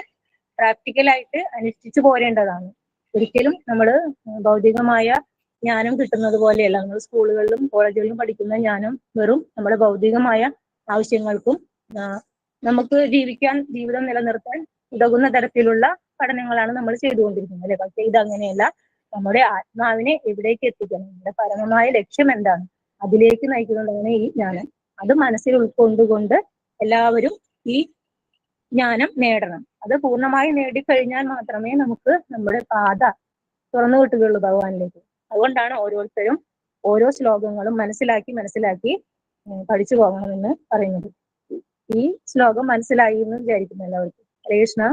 പ്രാക്ടിക്കലായിട്ട് അനുഷ്ഠിച്ചു പോരേണ്ടതാണ്. ഒരിക്കലും നമ്മള് ഭൗതികമായ ജ്ഞാനം കിട്ടുന്നത് പോലെയല്ല. നമ്മൾ സ്കൂളുകളിലും കോളേജുകളിലും പഠിക്കുന്ന ജ്ഞാനം വെറും നമ്മുടെ ഭൗതികമായ ആവശ്യങ്ങൾക്കും നമുക്ക് ജീവിതം നിലനിർത്താൻ ഉതകുന്ന തരത്തിലുള്ള പഠനങ്ങളാണ് നമ്മൾ ചെയ്തുകൊണ്ടിരിക്കുന്നത് അല്ലെ. പക്ഷെ ഇതങ്ങനെയല്ല. നമ്മുടെ ആത്മാവിനെ എവിടേക്ക് എത്തിക്കണം, നമ്മുടെ പരമമായ ലക്ഷ്യം എന്താണ്, അതിലേക്ക് നയിക്കുന്നതാണ് ഈ ജ്ഞാനം. അത് മനസ്സിൽ ഉൾക്കൊണ്ടുകൊണ്ട് എല്ലാവരും ഈ ജ്ഞാനം നേടണം. അത് പൂർണ്ണമായി നേടിക്കഴിഞ്ഞാൽ മാത്രമേ നമുക്ക് നമ്മുടെ പാത തുറന്നു കിട്ടുകയുള്ളൂ ഭഗവാനിലേക്ക്. അതുകൊണ്ടാണ് ഓരോരുത്തരും ഓരോ ശ്ലോകങ്ങളും മനസ്സിലാക്കി പഠിച്ചു പോകണമെന്ന് പറയുന്നത്. ഈ ശ്ലോകം മനസ്സിലായി എന്ന് വിചാരിക്കുന്നു എല്ലാവർക്കും. ഹരേ കൃഷ്ണ.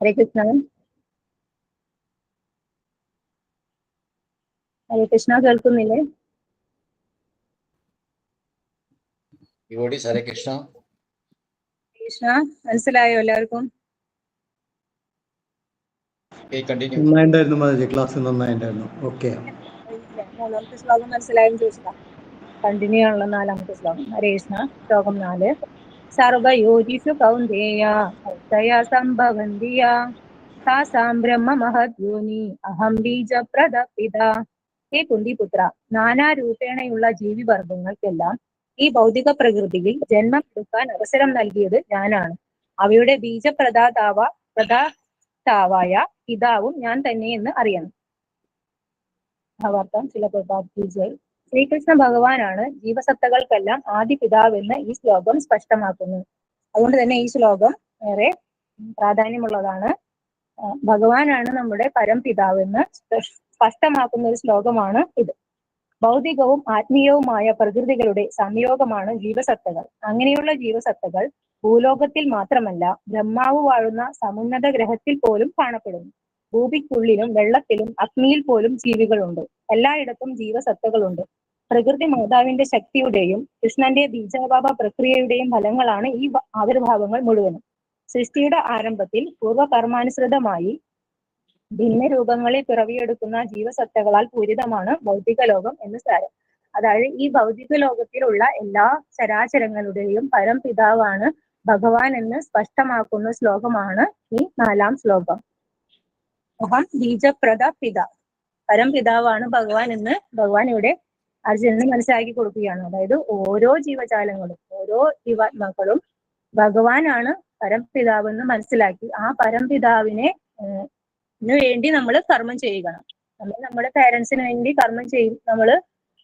ഹരേ കൃഷ്ണ. ഹരേ കൃഷ്ണ. കേൾക്കുന്നില്ലേ? ഹരേ കൃഷ്ണ. കൃഷ്ണ മനസ്സിലായോ എല്ലാവർക്കും? നന്നായിട്ടുണ്ടായിരുന്നു മാതാജി, ക്ലാസ് നന്നായിട്ടുണ്ടായിരുന്നു. ഓക്കെ. മൂന്നാമത്തെ ശ്ലോകം മനസ്സിലായെന്ന് ചോദിച്ചതാ. കണ്ടിന്യൂ ആണല്ലോ നാലാമത്തെ ശ്ലോകം. ഹരേ കൃഷ്ണ. ശ്ലോകം 4. സർവയോനിഷു കൗന്ദേയ ഭക്തയാ സംഭവന്തിയ താസാം ബ്രഹ്മ മഹദ്യോനി അഹം ബീജപ്രദ പിതാ. ഹേ കുന്തിപുത്ര, നാനാരൂപേണയുള്ള ജീവിവർഗങ്ങൾക്കെല്ലാം ഈ ഭൗതിക പ്രകൃതിയിൽ ജന്മം എടുക്കാൻ അവസരം നൽകിയത് ഞാനാണ്. അവയുടെ പ്രദാതാവായ പിതാവും ഞാൻ തന്നെ എന്ന് അറിയണം. ഭാവാർത്ഥം ചില പ്രഭാതീജയ്. ശ്രീകൃഷ്ണ ഭഗവാനാണ് ജീവസത്തകൾക്കെല്ലാം ആദി പിതാവെന്ന് ഈ ശ്ലോകം സ്പഷ്ടമാക്കുന്നു. അതുകൊണ്ട് തന്നെ ഈ ശ്ലോകം ഏറെ പ്രാധാന്യമുള്ളതാണ്. ഭഗവാനാണ് നമ്മുടെ പരംപിതാവെന്ന് സ്പഷ്ടമാക്കുന്ന ഒരു ശ്ലോകമാണ് ഇത്. ഭൗതികവും ആത്മീയവുമായ പ്രകൃതികളുടെ സംയോഗമാണ് ജീവസത്തകൾ. അങ്ങനെയുള്ള ജീവസത്തകൾ ഭൂലോകത്തിൽ മാത്രമല്ല ബ്രഹ്മാവ് വാഴുന്ന സമുന്നത ഗ്രഹത്തിൽ പോലും കാണപ്പെടുന്നു. ഭൂമിക്കുള്ളിലും വെള്ളത്തിലും അഗ്നിയിൽ പോലും ജീവികളുണ്ട്. എല്ലായിടത്തും ജീവസത്തകളുണ്ട്. പ്രകൃതി മാതാവിന്റെ ശക്തിയുടെയും കൃഷ്ണന്റെ ബീജാവാപ പ്രക്രിയയുടെയും ഫലങ്ങളാണ് ഈ ആവിർഭാവങ്ങൾ മുഴുവനും. സൃഷ്ടിയുടെ ആരംഭത്തിൽ പൂർവ്വകർമാനുസൃതമായി ഭിന്ന രൂപങ്ങളിൽ പിറവിയെടുക്കുന്ന ജീവസത്തകളാൽ പൂരിതമാണ് ഭൗതിക ലോകം എന്ന് സാരം. അതായത് ഈ ഭൗതിക ലോകത്തിലുള്ള എല്ലാ ചരാചരങ്ങളുടെയും പരംപിതാവാണ് ഭഗവാൻ എന്ന് സ്പഷ്ടമാക്കുന്ന ശ്ലോകമാണ് ഈ 4-ാം ശ്ലോകം. അഹം ബീജപ്രദ പിത. പരംപിതാവാണ് ഭഗവാൻ എന്ന് ഭഗവാൻ ഇവിടെ അർജുനന് മനസ്സിലാക്കി കൊടുക്കുകയാണ്. അതായത് ഓരോ ജീവജാലങ്ങളും ഓരോ ജീവാത്മാക്കളും ഭഗവാനാണ് പരംപിതാവ് എന്ന് മനസ്സിലാക്കി ആ പരംപിതാവിനെ വേണ്ടി നമ്മൾ കർമ്മം ചെയ്യുക. നമ്മൾ നമ്മുടെ പേരൻസിന് വേണ്ടി കർമ്മം ചെയ്യും.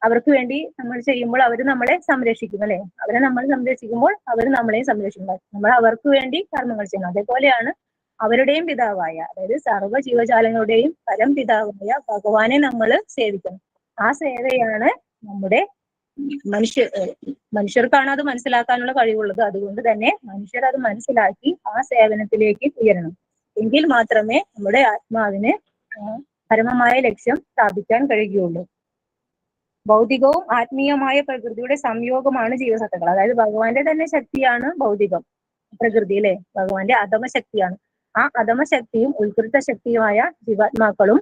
അവർക്ക് വേണ്ടി നമ്മൾ ചെയ്യുമ്പോൾ അവർ നമ്മളെ സംരക്ഷിക്കും, അല്ലെ? അവരെ നമ്മൾ സംരക്ഷിക്കുമ്പോൾ അവർ നമ്മളെയും സംരക്ഷിക്കും. നമ്മൾ അവർക്ക് വേണ്ടി കർമ്മങ്ങൾ ചെയ്യണം. അതേപോലെയാണ് അവരുടെയും പിതാവായ, അതായത് സർവ്വ ജീവജാലങ്ങളുടെയും പരംപിതാവായ ഭഗവാനെ നമ്മൾ സേവിക്കണം. ആ സേവയാണ് നമ്മുടെ മനുഷ്യർക്കാണ് അത് മനസ്സിലാക്കാനുള്ള കഴിവുള്ളത്. അതുകൊണ്ട് തന്നെ മനുഷ്യർ അത് മനസ്സിലാക്കി ആ സേവനത്തിലേക്ക് ഉയരണം. എങ്കിൽ മാത്രമേ നമ്മുടെ ആത്മാവിന് പരമമായ ലക്ഷ്യം സ്ഥാപിക്കാൻ കഴിയുകയുള്ളൂ. ഭൗതികവും ആത്മീയമായ പ്രകൃതിയുടെ സംയോഗമാണ് ജീവസത്തകൾ. അതായത് ഭഗവാന്റെ തന്നെ ശക്തിയാണ് ഭൗതികം പ്രകൃതി, അല്ലെ? ഭഗവാന്റെ അധമശക്തിയാണ്. ആ അധമശക്തിയും ഉത്കൃഷ്ട ശക്തിയുമായ ജീവാത്മാക്കളും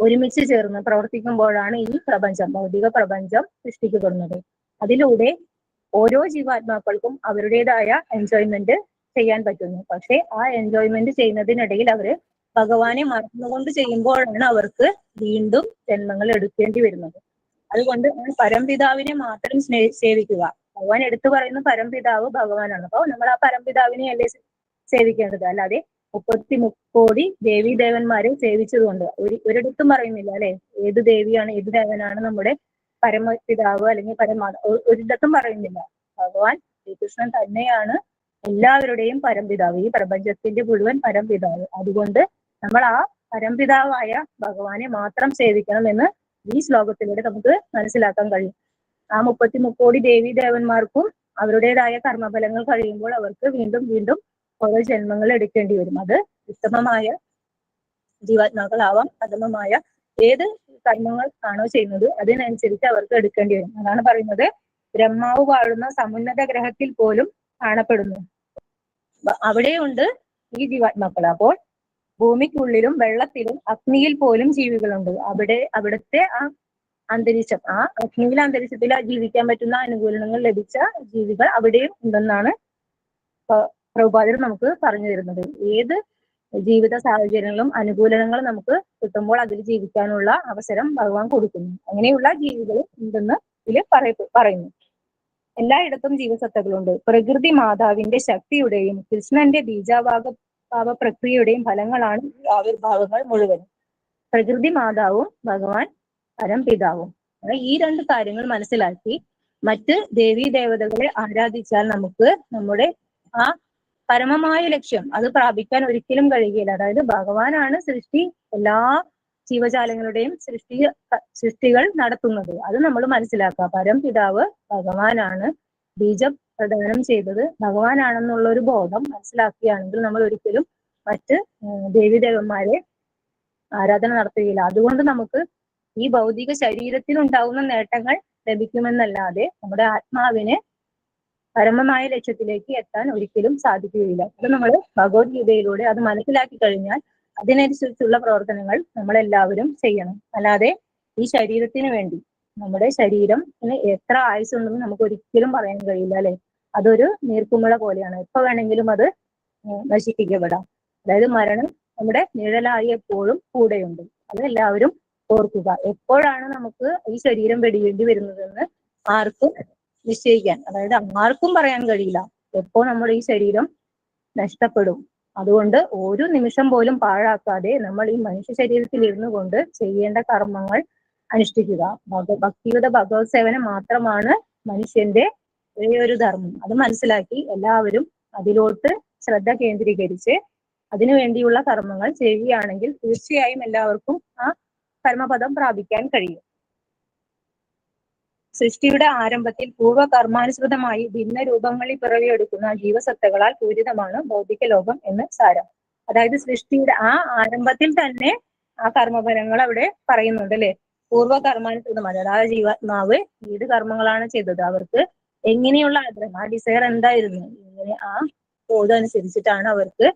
ഒരുമിച്ച് ചേർന്ന് പ്രവർത്തിക്കുമ്പോഴാണ് ഈ പ്രപഞ്ചം, ഭൗതിക പ്രപഞ്ചം സൃഷ്ടിക്കപ്പെടുന്നത്. അതിലൂടെ ഓരോ ജീവാത്മാക്കൾക്കും അവരുടേതായ എൻജോയ്മെന്റ് ചെയ്യാൻ പറ്റുന്നു. പക്ഷെ ആ എൻജോയ്മെന്റ് ചെയ്യുന്നതിനിടയിൽ അവര് ഭഗവാനെ മറന്നുകൊണ്ട് ചെയ്യുമ്പോഴാണ് അവർക്ക് വീണ്ടും ജന്മങ്ങൾ എടുക്കേണ്ടി വരുന്നത്. അതുകൊണ്ട് പരംപിതാവിനെ മാത്രം സേവിക്കുക. ഭഗവാൻ എടുത്തു പറയുന്ന പരംപിതാവ് ഭഗവാനാണ്. അപ്പോൾ നമ്മൾ ആ പരംപിതാവിനെ അല്ലേ സേവിക്കേണ്ടത്, അല്ലാതെ 33 കോടി ദേവീ ദേവന്മാരെ സേവിച്ചതുകൊണ്ട് ഒരിടത്തും പറയുന്നില്ല, അല്ലെ? ഏത് ദേവിയാണ് ഏത് ദേവനാണ് നമ്മുടെ പരമപിതാവ് അല്ലെങ്കിൽ ഒരിടത്തും പറയുന്നില്ല. ഭഗവാൻ ശ്രീകൃഷ്ണൻ തന്നെയാണ് എല്ലാവരുടെയും പരംപിതാവ്, ഈ പ്രപഞ്ചത്തിന്റെ മുഴുവൻ പരംപിതാവ്. അതുകൊണ്ട് നമ്മൾ ആ പരംപിതാവായ ഭഗവാനെ മാത്രം സേവിക്കണം എന്ന് ഈ ശ്ലോകത്തിലൂടെ നമുക്ക് മനസ്സിലാക്കാൻ കഴിയും. ആ 33 കോടി ദേവീ ദേവന്മാർക്കും അവരുടേതായ കർമ്മഫലങ്ങൾ കഴിയുമ്പോൾ അവർക്ക് വീണ്ടും വീണ്ടും ഓരോ ജന്മങ്ങൾ എടുക്കേണ്ടി വരും. അത് ഉത്തമമായ ജീവാത്മാക്കളാവാം, അധമമായ ഏത് കർമ്മങ്ങൾ ആണോ ചെയ്യുന്നത് അതിനനുസരിച്ച് അവർക്ക് എടുക്കേണ്ടി വരും. അതാണ് പറയുന്നത് ബ്രഹ്മാവ് വാഴുന്ന സമുന്നത ഗ്രഹത്തിൽ പോലും കാണപ്പെടുന്നു. അവിടെയുണ്ട് ഈ ജീവാത്മാക്കൾ. അപ്പോൾ ഭൂമിക്കുള്ളിലും വെള്ളത്തിലും അഗ്നിയിൽ പോലും ജീവികളുണ്ട്. അവിടുത്തെ ആ അന്തരീക്ഷം, ആ അഗ്നിയിലെ അന്തരീക്ഷത്തിൽ ജീവിക്കാൻ പറ്റുന്ന അനുകൂലനങ്ങൾ ലഭിച്ച ജീവികൾ അവിടെയും ഉണ്ടെന്നാണ് പ്രഭുപാദർ നമുക്ക് പറഞ്ഞു തരുന്നത്. ഏത് ജീവിത സാഹചര്യങ്ങളും അനുകൂലനങ്ങളും നമുക്ക് കിട്ടുമ്പോൾ അതിൽ ജീവിക്കാനുള്ള അവസരം ഭഗവാൻ കൊടുക്കുന്നു. അങ്ങനെയുള്ള ജീവികളും ഉണ്ടെന്ന് ഇതിൽ പറയുന്നു. എല്ലായിടത്തും ജീവസത്തകളുണ്ട്. പ്രകൃതി മാതാവിന്റെ ശക്തിയുടെയും കൃഷ്ണന്റെ ബീജാവാപ പ്രക്രിയയുടെയും ഫലങ്ങളാണ് ഈ ആവിർഭാവങ്ങൾ മുഴുവനും. പ്രകൃതി മാതാവും ഭഗവാൻ പരംപിതാവും. ഈ രണ്ട് കാര്യങ്ങൾ മനസ്സിലാക്കി മറ്റ് ദേവീ ദേവതകളെ ആരാധിച്ചാൽ നമുക്ക് നമ്മുടെ ആ പരമമായ ലക്ഷ്യം അത് പ്രാപിക്കാൻ ഒരിക്കലും കഴിയുകയില്ല. അതായത് ഭഗവാനാണ് എല്ലാ ജീവജാലങ്ങളുടെയും സൃഷ്ടികൾ നടത്തുന്നത്. അത് നമ്മൾ മനസ്സിലാക്കുക. പരംപിതാവ് ഭഗവാനാണ്, ബീജം പ്രദാനം ചെയ്തത് ഭഗവാനാണെന്നുള്ള ഒരു ബോധം മനസ്സിലാക്കുകയാണെങ്കിൽ നമ്മൾ ഒരിക്കലും മറ്റ് ദേവീദേവന്മാരെ ആരാധന നടത്തുകയില്ല. അതുകൊണ്ട് നമുക്ക് ഈ ഭൗതിക ശരീരത്തിനുണ്ടാവുന്ന നേട്ടങ്ങൾ ലഭിക്കുമെന്നല്ലാതെ നമ്മുടെ ആത്മാവിന് പരമമായ ലക്ഷ്യത്തിലേക്ക് എത്താൻ ഒരിക്കലും സാധിക്കുകയില്ല. അത് നമ്മൾ ഭഗവത്ഗീതയിലൂടെ അത് മനസ്സിലാക്കി കഴിഞ്ഞാൽ അതിനനുസരിച്ചുള്ള പ്രവർത്തനങ്ങൾ നമ്മളെല്ലാവരും ചെയ്യണം. അല്ലാതെ ഈ ശരീരത്തിന് വേണ്ടി, നമ്മുടെ ശരീരത്തിന് എത്ര ആയുസ്സുണ്ടെന്ന് നമുക്ക് ഒരിക്കലും പറയാൻ കഴിയില്ല, അല്ലെ? അതൊരു നീർക്കുമിള പോലെയാണ്. എപ്പോ വേണമെങ്കിലും അത് നശിപ്പിക്കപ്പെടാം. അതായത് മരണം നമ്മുടെ നിഴലായി എപ്പോഴും കൂടെയുണ്ട്. അത് എല്ലാവരും ഓർക്കുക. എപ്പോഴാണ് നമുക്ക് ഈ ശരീരം വെടിയേണ്ടി വരുന്നതെന്ന് ആർക്കും നിശ്ചയിക്കാൻ, അതായത് ആർക്കും പറയാൻ കഴിയില്ല എപ്പോ നമ്മുടെ ഈ ശരീരം നഷ്ടപ്പെടും. അതുകൊണ്ട് ഒരു നിമിഷം പോലും പാഴാക്കാതെ നമ്മൾ ഈ മനുഷ്യ ശരീരത്തിൽ ഇരുന്നു കൊണ്ട് ചെയ്യേണ്ട കർമ്മങ്ങൾ അനുഷ്ഠിക്കുക. ഭക്തിയുടെ ഭഗവത് സേവനം മാത്രമാണ് മനുഷ്യന്റെ ഒരു ധർമ്മം. അത് മനസ്സിലാക്കി എല്ലാവരും അതിലോട്ട് ശ്രദ്ധ കേന്ദ്രീകരിച്ച് അതിനുവേണ്ടിയുള്ള കർമ്മങ്ങൾ ചെയ്യുകയാണെങ്കിൽ തീർച്ചയായും എല്ലാവർക്കും ആ പരമപദം പ്രാപിക്കാൻ കഴിയും. സൃഷ്ടിയുടെ ആരംഭത്തിൽ പൂർവ്വകർമാനുസൃതമായി ഭിന്ന രൂപങ്ങളിൽ പിറവിയെടുക്കുന്ന ജീവസത്തകളാൽ പൂരിതമാണ് ഭൗതിക ലോകം എന്ന് സാരം. അതായത് സൃഷ്ടിയുടെ ആ ആരംഭത്തിൽ തന്നെ ആ കർമ്മഫലങ്ങൾ അവിടെ പറയുന്നുണ്ട്, അല്ലെ? പൂർവ്വകർമാനുസൃതമായി, അതായത് ജീവാത്മാവ് ഏത് കർമ്മങ്ങളാണ് ചെയ്തത്, അവർക്ക് എങ്ങനെയുള്ള ആഗ്രഹം, ആ ഡിസയർ എന്തായിരുന്നു, ഇങ്ങനെ ആ ബോധമനുസരിച്ചിട്ടാണ് അവർക്ക്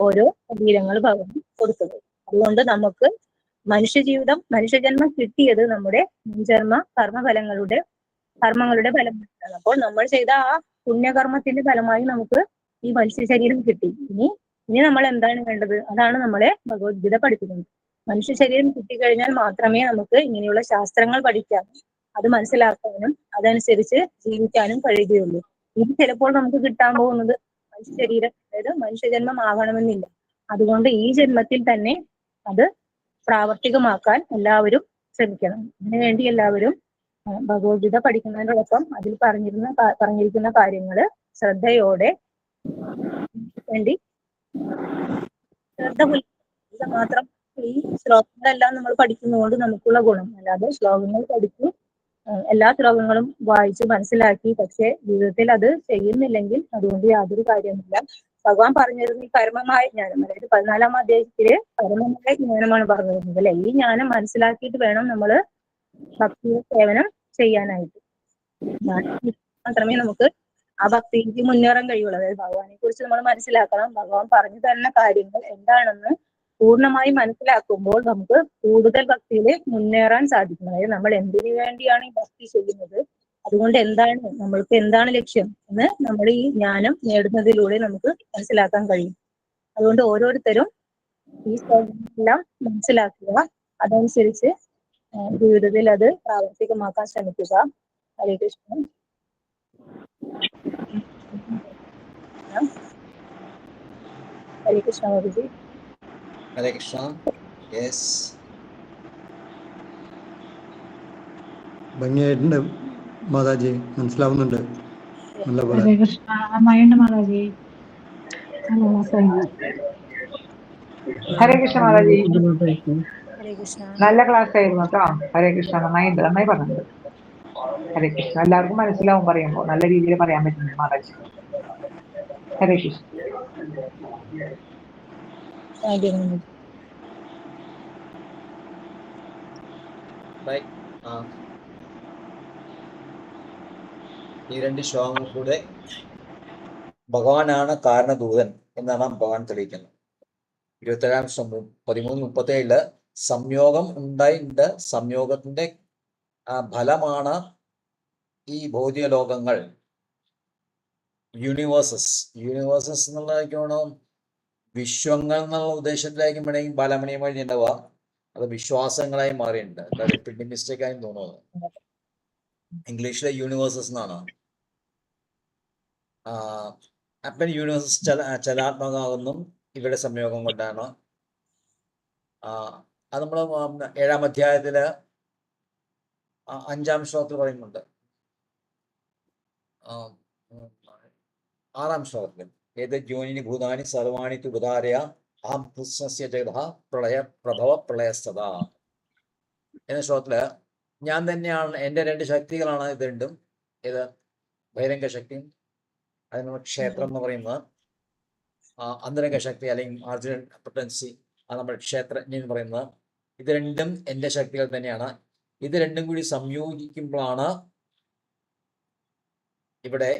ഓരോ ശരീരങ്ങൾ ഭഗവാൻ കൊടുത്തത്. അതുകൊണ്ട് നമുക്ക് മനുഷ്യജന്മം കിട്ടിയത് നമ്മുടെ മുൻജന്മ കർമ്മങ്ങളുടെ ഫലമായിട്ടാണ്. അപ്പോൾ നമ്മൾ ചെയ്ത ആ പുണ്യകർമ്മത്തിന്റെ ഫലമായി നമുക്ക് ഈ മനുഷ്യ ശരീരം കിട്ടി. ഇനി നമ്മൾ എന്താണ് വേണ്ടത്? അതാണ് നമ്മളെ ഭഗവത്ഗീത പഠിപ്പിക്കുന്നത്. മനുഷ്യ ശരീരം കിട്ടിക്കഴിഞ്ഞാൽ മാത്രമേ നമുക്ക് ഇങ്ങനെയുള്ള ശാസ്ത്രങ്ങൾ പഠിക്കാനും അത് മനസ്സിലാക്കാനും അതനുസരിച്ച് ജീവിക്കാനും കഴിയുകയുള്ളൂ. ഇത് ചിലപ്പോൾ നമുക്ക് കിട്ടാൻ പോകുന്നത് മനുഷ്യ ശരീരം, അതായത് മനുഷ്യജന്മം ആകണമെന്നില്ല. അതുകൊണ്ട് ഈ ജന്മത്തിൽ തന്നെ അത് പ്രാവർത്തികമാക്കാൻ എല്ലാവരും ശ്രമിക്കണം. അതിനുവേണ്ടി എല്ലാവരും ഭഗവത്ഗീത പഠിക്കുന്നതിനോടൊപ്പം അതിൽ പറഞ്ഞിരിക്കുന്ന കാര്യങ്ങൾ ശ്രദ്ധയോടെ വേണ്ടി ശ്രദ്ധ പുലർത്തുക മാത്രം. ഈ ശ്ലോകങ്ങളെല്ലാം നമ്മൾ പഠിക്കുന്നതുകൊണ്ട് നമുക്കുള്ള ഗുണം, അല്ലാതെ ശ്ലോകങ്ങൾ പഠിച്ചു എല്ലാ ശ്ലോകങ്ങളും വായിച്ച് മനസ്സിലാക്കി പക്ഷെ ജീവിതത്തിൽ അത് ചെയ്യുന്നില്ലെങ്കിൽ അതുകൊണ്ട് യാതൊരു കാര്യമില്ല. ഭഗവാൻ പറഞ്ഞിരുന്ന ഈ പരമമായ ജ്ഞാനം, അതായത് 14-ാം അധ്യായത്തില് പരമമായ ജ്ഞാനമാണ് പറഞ്ഞിരുന്നത്, അല്ലെ? ഈ ജ്ഞാനം മനസ്സിലാക്കിയിട്ട് വേണം നമ്മൾ ഭക്തി സേവനം ചെയ്യാനായിട്ട്. മാത്രമേ നമുക്ക് ആ ഭക്തിക്ക് മുന്നേറാൻ കഴിയുള്ളൂ. അതായത് ഭഗവാനെ കുറിച്ച് നമ്മൾ മനസ്സിലാക്കണം. ഭഗവാൻ പറഞ്ഞു തരുന്ന കാര്യങ്ങൾ എന്താണെന്ന് പൂർണ്ണമായി മനസ്സിലാക്കുമ്പോൾ നമുക്ക് കൂടുതൽ ഭക്തിയിൽ മുന്നേറാൻ സാധിക്കും. അതായത് നമ്മൾ എന്തിനു വേണ്ടിയാണ് ഈ ഭക്തി ചെയ്യുന്നത്, അതുകൊണ്ട് നമ്മൾക്ക് എന്താണ് ലക്ഷ്യം എന്ന് നമ്മൾ ഈ ജ്ഞാനം നേടുന്നതിലൂടെ നമുക്ക് മനസ്സിലാക്കാൻ കഴിയും. അതുകൊണ്ട് ഓരോരുത്തരും ഈ എല്ലാം മനസ്സിലാക്കുക, അതനുസരിച്ച് ജീവിതത്തിൽ അത് പ്രാവർത്തികമാക്കാൻ ശ്രമിക്കുക. ഹരേ കൃഷ്ണ. ഹരേ കൃഷ്ണ ഗുരുജി. ഹരേ കൃഷ്ണ. യെസ്, ഭംഗിയായിട്ടുണ്ട് മാതാജി, മനസ്സിലാവുന്നുണ്ട്. നല്ല പോലെ. ഹരേ കൃഷ്ണ. നന്നായിട്ടുണ്ട് മാതാജി. ഹരേ കൃഷ്ണ മാതാജി, ഹരേ കൃഷ്ണ. നല്ല ക്ലാസ് ആയിരുന്നു കേട്ടോ. ഹരേ കൃഷ്ണ, നന്നായി പറഞ്ഞത്. ഹരേ കൃഷ്ണ. എല്ലാവർക്കും മനസ്സിലാവും പറയുമ്പോൾ, നല്ല രീതിയിൽ പറയാൻ പറ്റുന്നുണ്ട് മാതാജി. ഹരേ കൃഷ്ണ. ഈ രണ്ട് ശ്ലോകങ്ങൾ കൂടെ ഭഗവാനാണ് കാരണദൂതൻ എന്നാണ് ഭഗവാൻ തെളിയിക്കുന്നത്. 27-ാം ശ്ലോകം 13:37 സംയോഗം ഉണ്ടായിട്ടുണ്ട്. സംയോഗത്തിന്റെ ഫലമാണ് ഈ ഭൗതിക ലോകങ്ങൾ, യൂണിവേഴ്സസ് എന്നുള്ളതായിരിക്കണം വിശ്വങ്ങൾ എന്നുള്ള ഉദ്ദേശത്തിലായിരിക്കും വേണമെങ്കിൽ ബാലമണിയം വഴി ഉണ്ടാവുക. അത് വിശ്വാസങ്ങളായി മാറിയിട്ടുണ്ട്. അതായത് പ്രിന്റിംഗ് മിസ്റ്റേക്ക് ആയി തോന്നുന്നത്. ഇംഗ്ലീഷിലെ യൂണിവേഴ്സസ് എന്നാണ്. അപ്പം യൂണിവേഴ്സസ് ചലാത്മകമാകുന്നു ഇവരുടെ സംയോഗം കൊണ്ടാണ്. അത് നമ്മൾ 7-ാം അധ്യായത്തില് 5-ാം ശ്ലോകത്തിൽ പറയുന്നുണ്ട്. 6-ാം ശ്ലോകത്തിൽ ഏതത് യോനിനി ഭൂതാനി സർവാണി തു ഉദാരയ അഹം കൃഷ്ണസ്യ ജഗതഃ പ്രളയ പ്രഭവ പ്രളയസ്തത എന്ന ശ്ലോകത്തില് ഞാൻ തന്നെയാണ്, എൻ്റെ 2 ശക്തികളാണ് ഇത് രണ്ടും. ഇത് ബഹിരംഗ ശക്തിയും അതിനുള്ള ക്ഷേത്രം എന്ന് പറയുന്നത് അന്തരംഗ ശക്തി അല്ലെങ്കിൽ മാർജിനൽ പൊട്ടൻസി, അത് നമ്മുടെ ക്ഷേത്രജ്ഞ എന്ന് പറയുന്നത്. ഇത് രണ്ടും എൻ്റെ ശക്തികൾ തന്നെയാണ്. ഇത് രണ്ടും കൂടി സംയോജിക്കുമ്പോഴാണ് ഇവിടെ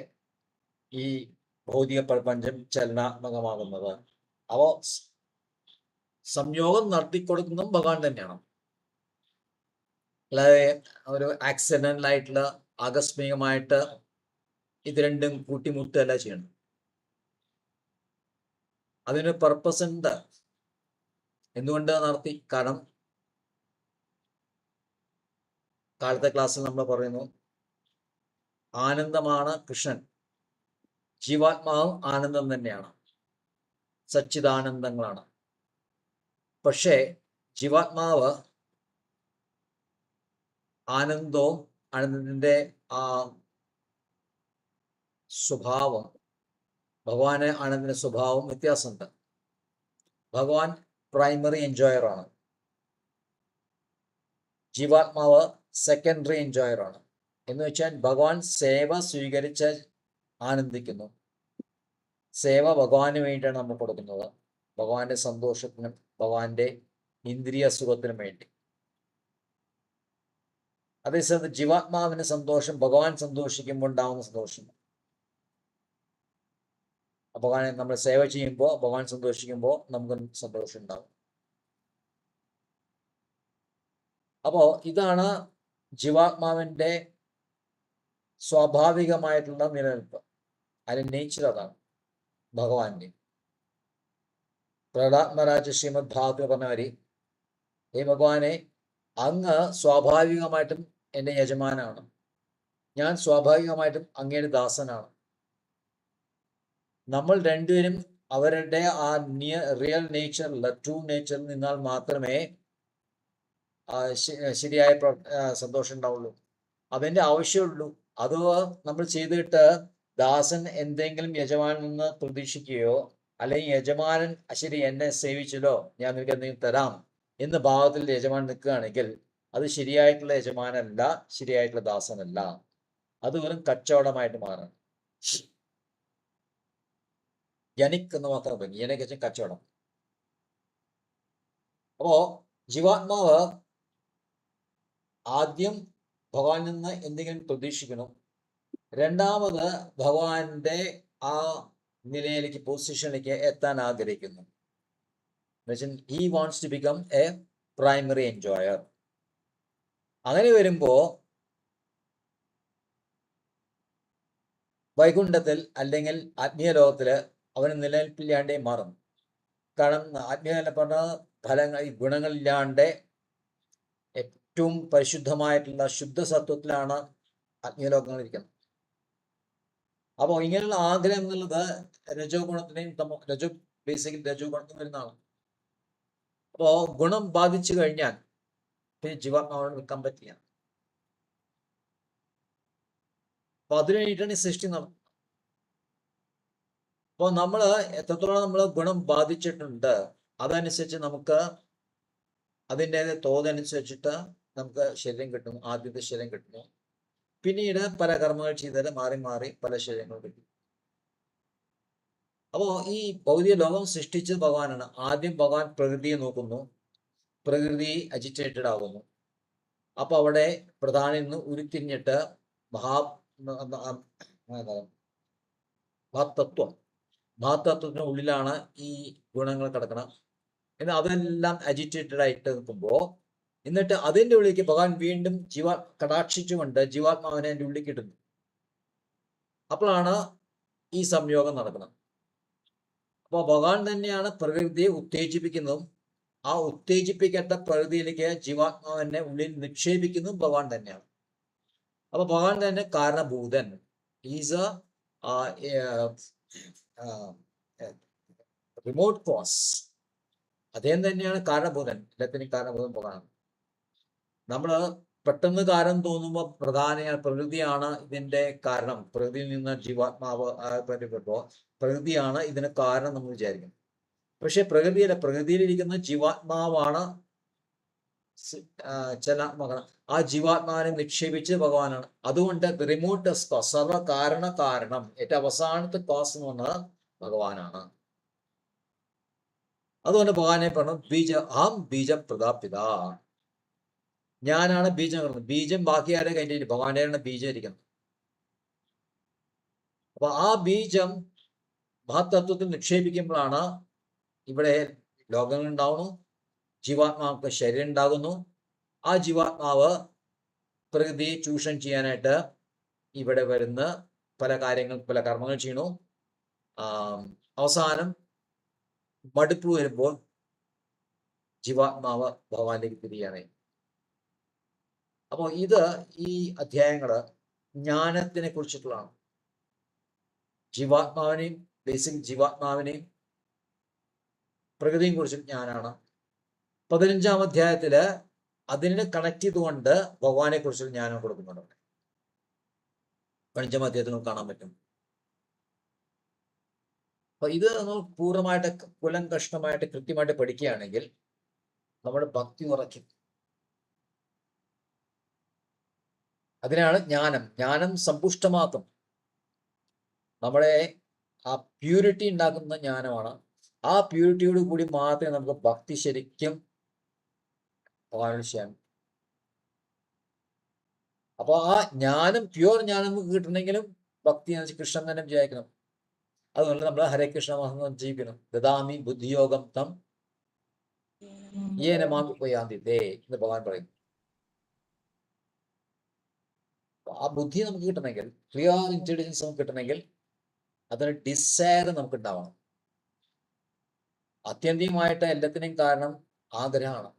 ഈ ഭൗതിക പ്രപഞ്ചം ചലനാത്മകമാകുന്നത്. അവ സംയോഗം നടത്തിക്കൊടുക്കുന്നതും ഭഗവാൻ തന്നെയാണ്. അല്ലാതെ ഒരു ആക്സിഡന്റൽ ആയിട്ടുള്ള ആകസ്മികമായിട്ട് ഇത് രണ്ടും കൂട്ടിമുട്ടല്ല ചെയ്യണം. അതിന് പർപ്പസ് ഉണ്ട്. എന്തുകൊണ്ട് നടത്തി? കാരണം കാലത്തെ ക്ലാസ്സിൽ നമ്മൾ പറയുന്നു, ആനന്ദമാണ് കൃഷ്ണൻ, ജീവാത്മാവും ആനന്ദം തന്നെയാണ്, സച്ചിദാനന്ദങ്ങളാണ്. പക്ഷേ ജീവാത്മാവ് ആനന്ദവും ആനന്ദത്തിന്റെ ആ സ്വഭാവം, ഭഗവാന് ആനന്ദത്തിന്റെ സ്വഭാവം വ്യത്യാസമുണ്ട്. ഭഗവാൻ പ്രൈമറി എൻജോയർ ആണ്, ജീവാത്മാവ് സെക്കൻഡറി എൻജോയർ ആണ്. എന്ന് വെച്ചാൽ ഭഗവാൻ സേവ സ്വീകരിച്ച് ആനന്ദിക്കുന്നു. സേവ ഭഗവാന് വേണ്ടിയാണ് നമ്മൾ കൊടുക്കുന്നത്, ഭഗവാന്റെ സന്തോഷത്തിനും ഭഗവാന്റെ ഇന്ദ്രിയ സുഖത്തിനും വേണ്ടി. അതേസമയത്ത് ജീവാത്മാവിന് സന്തോഷം ഭഗവാൻ സന്തോഷിക്കുമ്പോൾ ഉണ്ടാവുന്ന സന്തോഷം. ഭഗവാനെ നമ്മൾ സേവ ചെയ്യുമ്പോൾ ഭഗവാൻ സന്തോഷിക്കുമ്പോൾ നമുക്ക് സന്തോഷം ഉണ്ടാവും. അപ്പോ ഇതാണ് ജീവാത്മാവിന്റെ സ്വാഭാവികമായിട്ടുള്ള നിലനിൽപ്പ്. അതിന്റെ നേച്ചർ അതാണ് ഭഗവാന്റെ. പ്രഹ്ലാദ് ശ്രീമദ് ഭാഗവത പറഞ്ഞ വരി, ഹേ ഭഗവാനെ, അങ്ങ് സ്വാഭാവികമായിട്ടും എൻ്റെ യജമാനാണ്, ഞാൻ സ്വാഭാവികമായിട്ടും അങ്ങയുടെ ദാസനാണ്. നമ്മൾ രണ്ടുപേരും അവരുടെ ആ റിയൽ നേച്ചറിൽ, ട്രൂ നേച്ചറിൽ നിന്നാൽ മാത്രമേ ശരിയായ സന്തോഷം ഉണ്ടാവുള്ളൂ. അതിൻ്റെ ആവശ്യമുള്ളൂ. അത് നമ്മൾ ചെയ്തിട്ട് ദാസൻ എന്തെങ്കിലും യജമാനിൽ നിന്ന് പ്രതീക്ഷിക്കുകയോ അല്ലെങ്കിൽ യജമാനൻ ശരി എന്നെ സേവിച്ചല്ലോ ഞാൻ നിനക്ക് എന്തെങ്കിലും തരാം എന്ന് ഭാവത്തിൽ യജമാൻ നിൽക്കുകയാണെങ്കിൽ അത് ശരിയായിട്ടുള്ള യജമാനല്ല, ശരിയായിട്ടുള്ള ദാസനല്ല. അത് വെറും കച്ചവടമായിട്ട് മാറണം. യനിക് എന്ന് മാത്രം പറയും, യനിക് വെച്ചാൽ കച്ചവടം. അപ്പോ ജീവാത്മാവ് ആദ്യം ഭഗവാനിൽ നിന്ന് എന്തെങ്കിലും പ്രതീക്ഷിക്കണം. രണ്ടാമത് ഭഗവാന്റെ ആ നിലയിലേക്ക്, പൊസിഷനിലേക്ക് എത്താൻ ആഗ്രഹിക്കുന്നു. He wants to become a primary enjoyer. അങ്ങനെ വരുമ്പോ വൈകുണ്ഠത്തിൽ അല്ലെങ്കിൽ ആത്മീയ ലോകത്തില് അവന് നിലനിൽപ്പില്ലാണ്ടേ മാറും. കാരണം ആത്മീയ പറഞ്ഞ ഫലങ്ങൾ, ഈ ഗുണങ്ങളില്ലാണ്ട് ഏറ്റവും പരിശുദ്ധമായിട്ടുള്ള ശുദ്ധസത്വത്തിലാണ് ആത്മീയ ലോകങ്ങൾ ഇരിക്കുന്നത്. അപ്പോൾ ഇങ്ങനെയുള്ള ആഗ്രഹം എന്നുള്ളത് രജോ ഗുണത്തിനെയും ബേസിക്കലി രജോ ഗുണത്തിൽ വരുന്നതാണ്. അപ്പോ ഗുണം ബാധിച്ചു കഴിഞ്ഞാൽ പിന്നെ ജീവാത്മാവോട് നിൽക്കാൻ പറ്റില്ല. അപ്പൊ അതിനു വേണ്ടിയിട്ടാണ് ഈ സൃഷ്ടി നടത്തുന്നത്. അപ്പോൾ നമ്മൾ എത്രത്തോളം നമ്മൾ ഗുണം ബാധിച്ചിട്ടുണ്ട് അതനുസരിച്ച് നമുക്ക് അതിൻ്റെ തോതനുസരിച്ചിട്ട് നമുക്ക് ശരീരം കിട്ടുന്നു. ആദ്യത്തെ ശരീരം കിട്ടുന്നു, പിന്നീട് പല കർമ്മങ്ങൾ ചെയ്താൽ മാറി മാറി പല ശരീരങ്ങൾ കിട്ടും. അപ്പോൾ ഈ ഭൗതിക ലോകം സൃഷ്ടിച്ചത് ഭഗവാനാണ്. ആദ്യം ഭഗവാൻ പ്രകൃതിയെ നോക്കുന്നു, പ്രകൃതി അജിറ്റേറ്റഡ് ആകുന്നു. അപ്പൊ അവിടെ പ്രധാനിൽ നിന്ന് ഉരുത്തിരിഞ്ഞിട്ട് മഹാതത്വത്തിന് ഉള്ളിലാണ് ഈ ഗുണങ്ങൾ കിടക്കണം. എന്നാൽ അതെല്ലാം അജിറ്റേറ്റഡ് ആയിട്ട് നിൽക്കുമ്പോൾ എന്നിട്ട് അതിൻ്റെ ഉള്ളിലേക്ക് ഭഗവാൻ വീണ്ടും കടാക്ഷിച്ചുകൊണ്ട് ജീവാത്മാവിനെ അതിൻ്റെ ഉള്ളിലേക്ക് ഇടുന്നു. അപ്പോഴാണ് ഈ സംയോഗം നടക്കുന്നത്. അപ്പോൾ ഭഗവാൻ തന്നെയാണ് പ്രകൃതിയെ ഉത്തേജിപ്പിക്കുന്നതും ആ ഉത്തേജിപ്പിക്കേണ്ട പ്രകൃതിയിലേക്ക് ജീവാത്മാവിനെ ഉള്ളിൽ നിക്ഷേപിക്കുന്നതും ഭഗവാൻ തന്നെയാണ്. അപ്പൊ ഭഗവാൻ തന്നെ കാരണഭൂതൻ, ഈസ് റിമോട്ട് കോസ്. അദ്ദേഹം തന്നെയാണ് കാരണഭൂതൻ, എല്ലാത്തിനും കാരണഭൂതൻ ഭഗവാനാണ്. നമ്മൾ പെട്ടെന്ന് കാരണം തോന്നുമ്പോൾ പ്രകൃതിയാണ് ഇതിന്റെ കാരണം. പ്രകൃതിയിൽ നിന്ന് ജീവാത്മാവ് പരിപ്പെടുമ്പോൾ പ്രകൃതിയാണ് ഇതിന് കാരണം നമ്മൾ വിചാരിക്കും. പക്ഷെ പ്രകൃതിയല്ല, പ്രകൃതിയിലിരിക്കുന്ന ജീവാത്മാവാണ് ചലനാത്മകമാണ്. ആ ജീവാത്മാവിനെ നിക്ഷേപിച്ച് ഭഗവാനാണ്. അതുകൊണ്ട് റിമോട്ട് കാരണം ഏറ്റവും അവസാനത്തെ കോസ് എന്ന് പറഞ്ഞാൽ ഭഗവാനാണ്. അതുകൊണ്ട് ഭഗവാനെ പറഞ്ഞു ബീജം പ്രതാപിത, ഞാനാണ് ബീജം കിടന്നത്. ബീജം ബാക്കി ആരെ കഴിഞ്ഞിട്ട് ഭഗവാന്റെ ബീജം ഇരിക്കുന്നത്. അപ്പൊ ആ ബീജം മഹത്തത്വത്തിൽ നിക്ഷേപിക്കുമ്പോഴാണ് ഇവിടെ ലോകങ്ങൾ ഉണ്ടാവുന്നു, ജീവാത്മാവർക്ക് ശരീരം ഉണ്ടാകുന്നു. ആ ജീവാത്മാവ് പ്രകൃതിയെ ചൂഷണം ചെയ്യാനായിട്ട് ഇവിടെ വരുന്ന പല കർമ്മങ്ങൾ ചെയ്യണു. അവസാനം മടുപ്പ് വരുമ്പോൾ ജീവാത്മാവ് ഭഗവാനിലേക്ക് തിരിയാണ്. അപ്പോൾ ഈ അധ്യായങ്ങള് ജ്ഞാനത്തിനെ കുറിച്ചിട്ടുള്ളതാണ്. ജീവാത്മാവിനെയും ജീവാത്മാവിനെയും പ്രകൃതിയും കുറിച്ചും ജ്ഞാനാണ്. 15-ാം അധ്യായത്തില് അതിനെ കണക്ട് ചെയ്തുകൊണ്ട് ഭഗവാനെ കുറിച്ചുള്ള ജ്ഞാനം കൊടുക്കുന്നുണ്ട്. 15-ാം അധ്യായത്തിൽ നമുക്ക് കാണാൻ പറ്റും. അപ്പൊ ഇത് നമ്മൾ പൂർണ്ണമായിട്ട് കുലങ്കഷണമായിട്ട് കൃത്യമായിട്ട് പഠിക്കുകയാണെങ്കിൽ നമ്മുടെ ഭക്തി ഉറയ്ക്കും. അതിനാണ് ജ്ഞാനം സമ്പുഷ്ടമാക്കും. നമ്മളെ ആ പ്യൂരിറ്റി ഉണ്ടാക്കുന്ന ജ്ഞാനമാണ്. ആ പ്യൂരിറ്റിയോട് കൂടി മാത്രമേ നമുക്ക് ഭക്തി ശരിക്കും ചെയ്യാൻ. അപ്പൊ ആ പ്യുവർ ജ്ഞാനം നമുക്ക് കിട്ടണമെങ്കിലും ഭക്തി കൃഷ്ണൻ തന്നെ വിചാരിക്കണം. അതുകൊണ്ട് നമ്മൾ ഹരേ കൃഷ്ണ മഹം ജീവിക്കണം. ദദാമി ബുദ്ധിയോഗം തം യേനമാന്തിദേ എന്ന് ഭഗവാൻ പറയുന്നു. ആ ബുദ്ധി നമുക്ക് കിട്ടണമെങ്കിൽ, ക്ലിയർ ഇന്റലിജൻസ് നമുക്ക് കിട്ടണമെങ്കിൽ അതിന് ഡിസയർ നമുക്ക് ഉണ്ടാവണം. ആത്യന്തികമായിട്ട് എല്ലാത്തിനും കാരണം ആഗ്രഹമാണ്.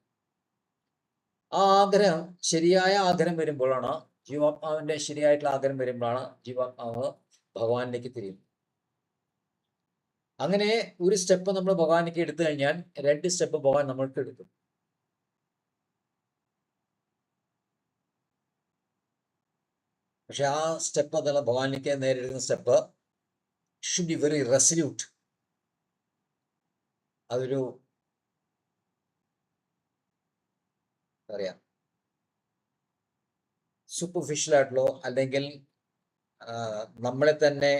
ആ ആഗ്രഹം, ശരിയായ ആഗ്രഹം വരുമ്പോഴാണ്, ജീവാത്മാവിന്റെ ശരിയായിട്ടുള്ള ആഗ്രഹം വരുമ്പോഴാണ് ജീവാത്മാവ് ഭഗവാനിലേക്ക് തിരിയുന്നത്. അങ്ങനെ ഒരു സ്റ്റെപ്പ് നമ്മൾ ഭഗവാനിലേക്ക് എടുത്തു കഴിഞ്ഞാൽ 2 സ്റ്റെപ്പ് ഭഗവാൻ നമ്മൾക്ക് എടുക്കും. പക്ഷെ ആ സ്റ്റെപ്പ് അതല്ല, ഭഗവാനിലേക്ക് നേരിടുന്ന step should be very resolute. അതൊരു അറിയാം സൂപ്പർഫിഷ്യൽ ആയിട്ടുള്ളോ അല്ലെങ്കിൽ നമ്മളെ തന്നെ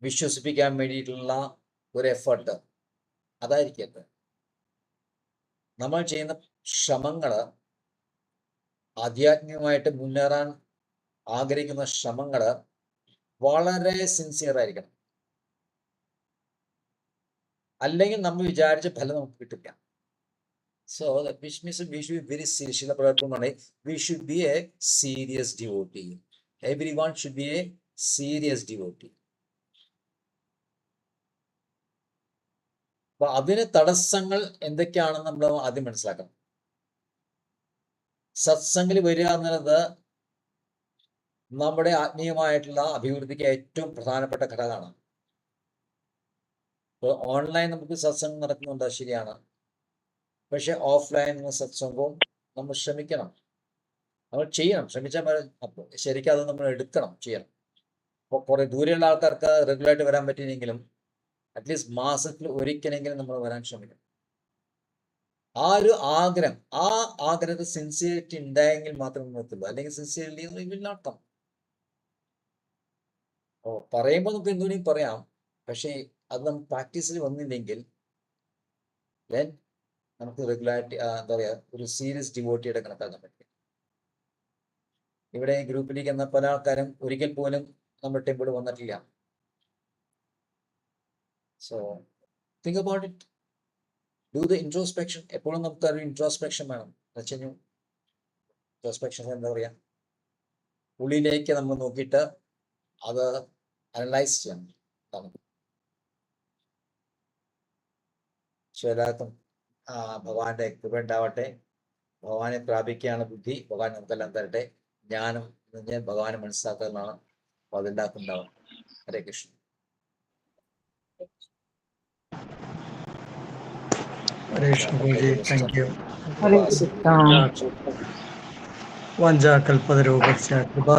വിശ്വസിപ്പിക്കാൻ വേണ്ടിയിട്ടുള്ള ഒരു എഫേർട്ട് അതായിരിക്കരുത്. നമ്മൾ ചെയ്യുന്ന ശ്രമങ്ങള്, ആധ്യാത്മികമായിട്ട് മുന്നേറാൻ ആഗ്രഹിക്കുന്ന ശ്രമങ്ങള് വളരെ സിൻസിയർ ആയിരിക്കണം. അല്ലെങ്കിൽ നമ്മൾ വിചാരിച്ച ഫലം നമുക്ക് കിട്ടില്ല. So that which means we should be very serious. We should be a serious devotee. Everyone should be a serious devotee. അപ്പൊ അതിന് തടസ്സങ്ങൾ എന്തൊക്കെയാണെന്ന് നമ്മൾ ആദ്യം മനസ്സിലാക്കണം. സത്സംഗിൽ വരിക എന്നുള്ളത് നമ്മുടെ ആത്മീയമായിട്ടുള്ള അഭിവൃദ്ധിക്ക് ഏറ്റവും പ്രധാനപ്പെട്ട ഘടകമാണ്. ഇപ്പോൾ ഓൺലൈൻ നമുക്ക് സത്സംഗം നടക്കുന്നുണ്ട്, ശരിയാണ്. പക്ഷെ ഓഫ്ലൈൻ സത്സംഗവും നമ്മൾ ശ്രമിക്കണം, നമ്മൾ ചെയ്യണം. ശ്രമിച്ചാൽ ശരിക്കും അത് നമ്മൾ എടുക്കണം, ചെയ്യണം. അപ്പോൾ കുറെ ദൂരെയുള്ള ആൾക്കാർക്ക് റെഗുലറായിട്ട് വരാൻ പറ്റിയില്ലെങ്കിലും അറ്റ്ലീസ്റ്റ് മാസത്തിൽ ഒരിക്കലെങ്കിലും നമ്മൾ വരാൻ ശ്രമിക്കണം. ആ ഒരു ആഗ്രഹം, ആ ആഗ്രഹത്തിൽ സിൻസിയറിറ്റി ഉണ്ടായെങ്കിൽ മാത്രമേ നിർത്തുള്ളൂ. അല്ലെങ്കിൽ സിൻസിയർലി വിൽ നോട്ട് കം. പറയുമ്പോൾ നമുക്ക് എന്തുകൊണ്ടും പറയാം, പക്ഷേ അത് നമുക്ക് പ്രാക്ടീസിൽ വന്നില്ലെങ്കിൽ നമുക്ക് റെഗുലാരിറ്റി, എന്താ പറയുക, ഒരു സീരിയസ് ഡിവോട്ടിയുടെ കണക്കാക്കാൻ പറ്റും. ഇവിടെ ഗ്രൂപ്പിലേക്ക് എന്ന പല ആൾക്കാരും ഒരിക്കൽ പോലും നമ്മുടെ ടെമ്പിൾ വന്നിട്ടില്ല. So think about it, do the introspection. എപ്പോഴും നമുക്ക് ഒരു ഇൻട്രോസ്പെക്ഷൻ വേണം. ഇൻട്രോസ്പെക്ഷൻ എന്താ പറയുക, ഉള്ളിലേക്ക് നമ്മൾ നോക്കിയിട്ട് അത് അനലൈസ് ചെയ്യണം. എല്ലാവർക്കും ഭഗവാന്റെ കൃപ ഉണ്ടാവട്ടെ. ഭഗവാനെ പ്രാപിക്കുകയാണ് ബുദ്ധി. ഭഗവാൻ നമുക്കെല്ലാം തരട്ടെ. ജ്ഞാനം ഭഗവാനെ മനസ്സിലാക്കുന്നതാണ്. അപ്പൊ അതുണ്ടാക്കുന്നുണ്ടാവും. ഹരേ കൃഷ്ണ. ഹരേ കൃഷ്ണ. Thank you. ഹരേ കൃഷ്ണ. വാഞ്ചാകൽപതരോപശ്ച കൃപാ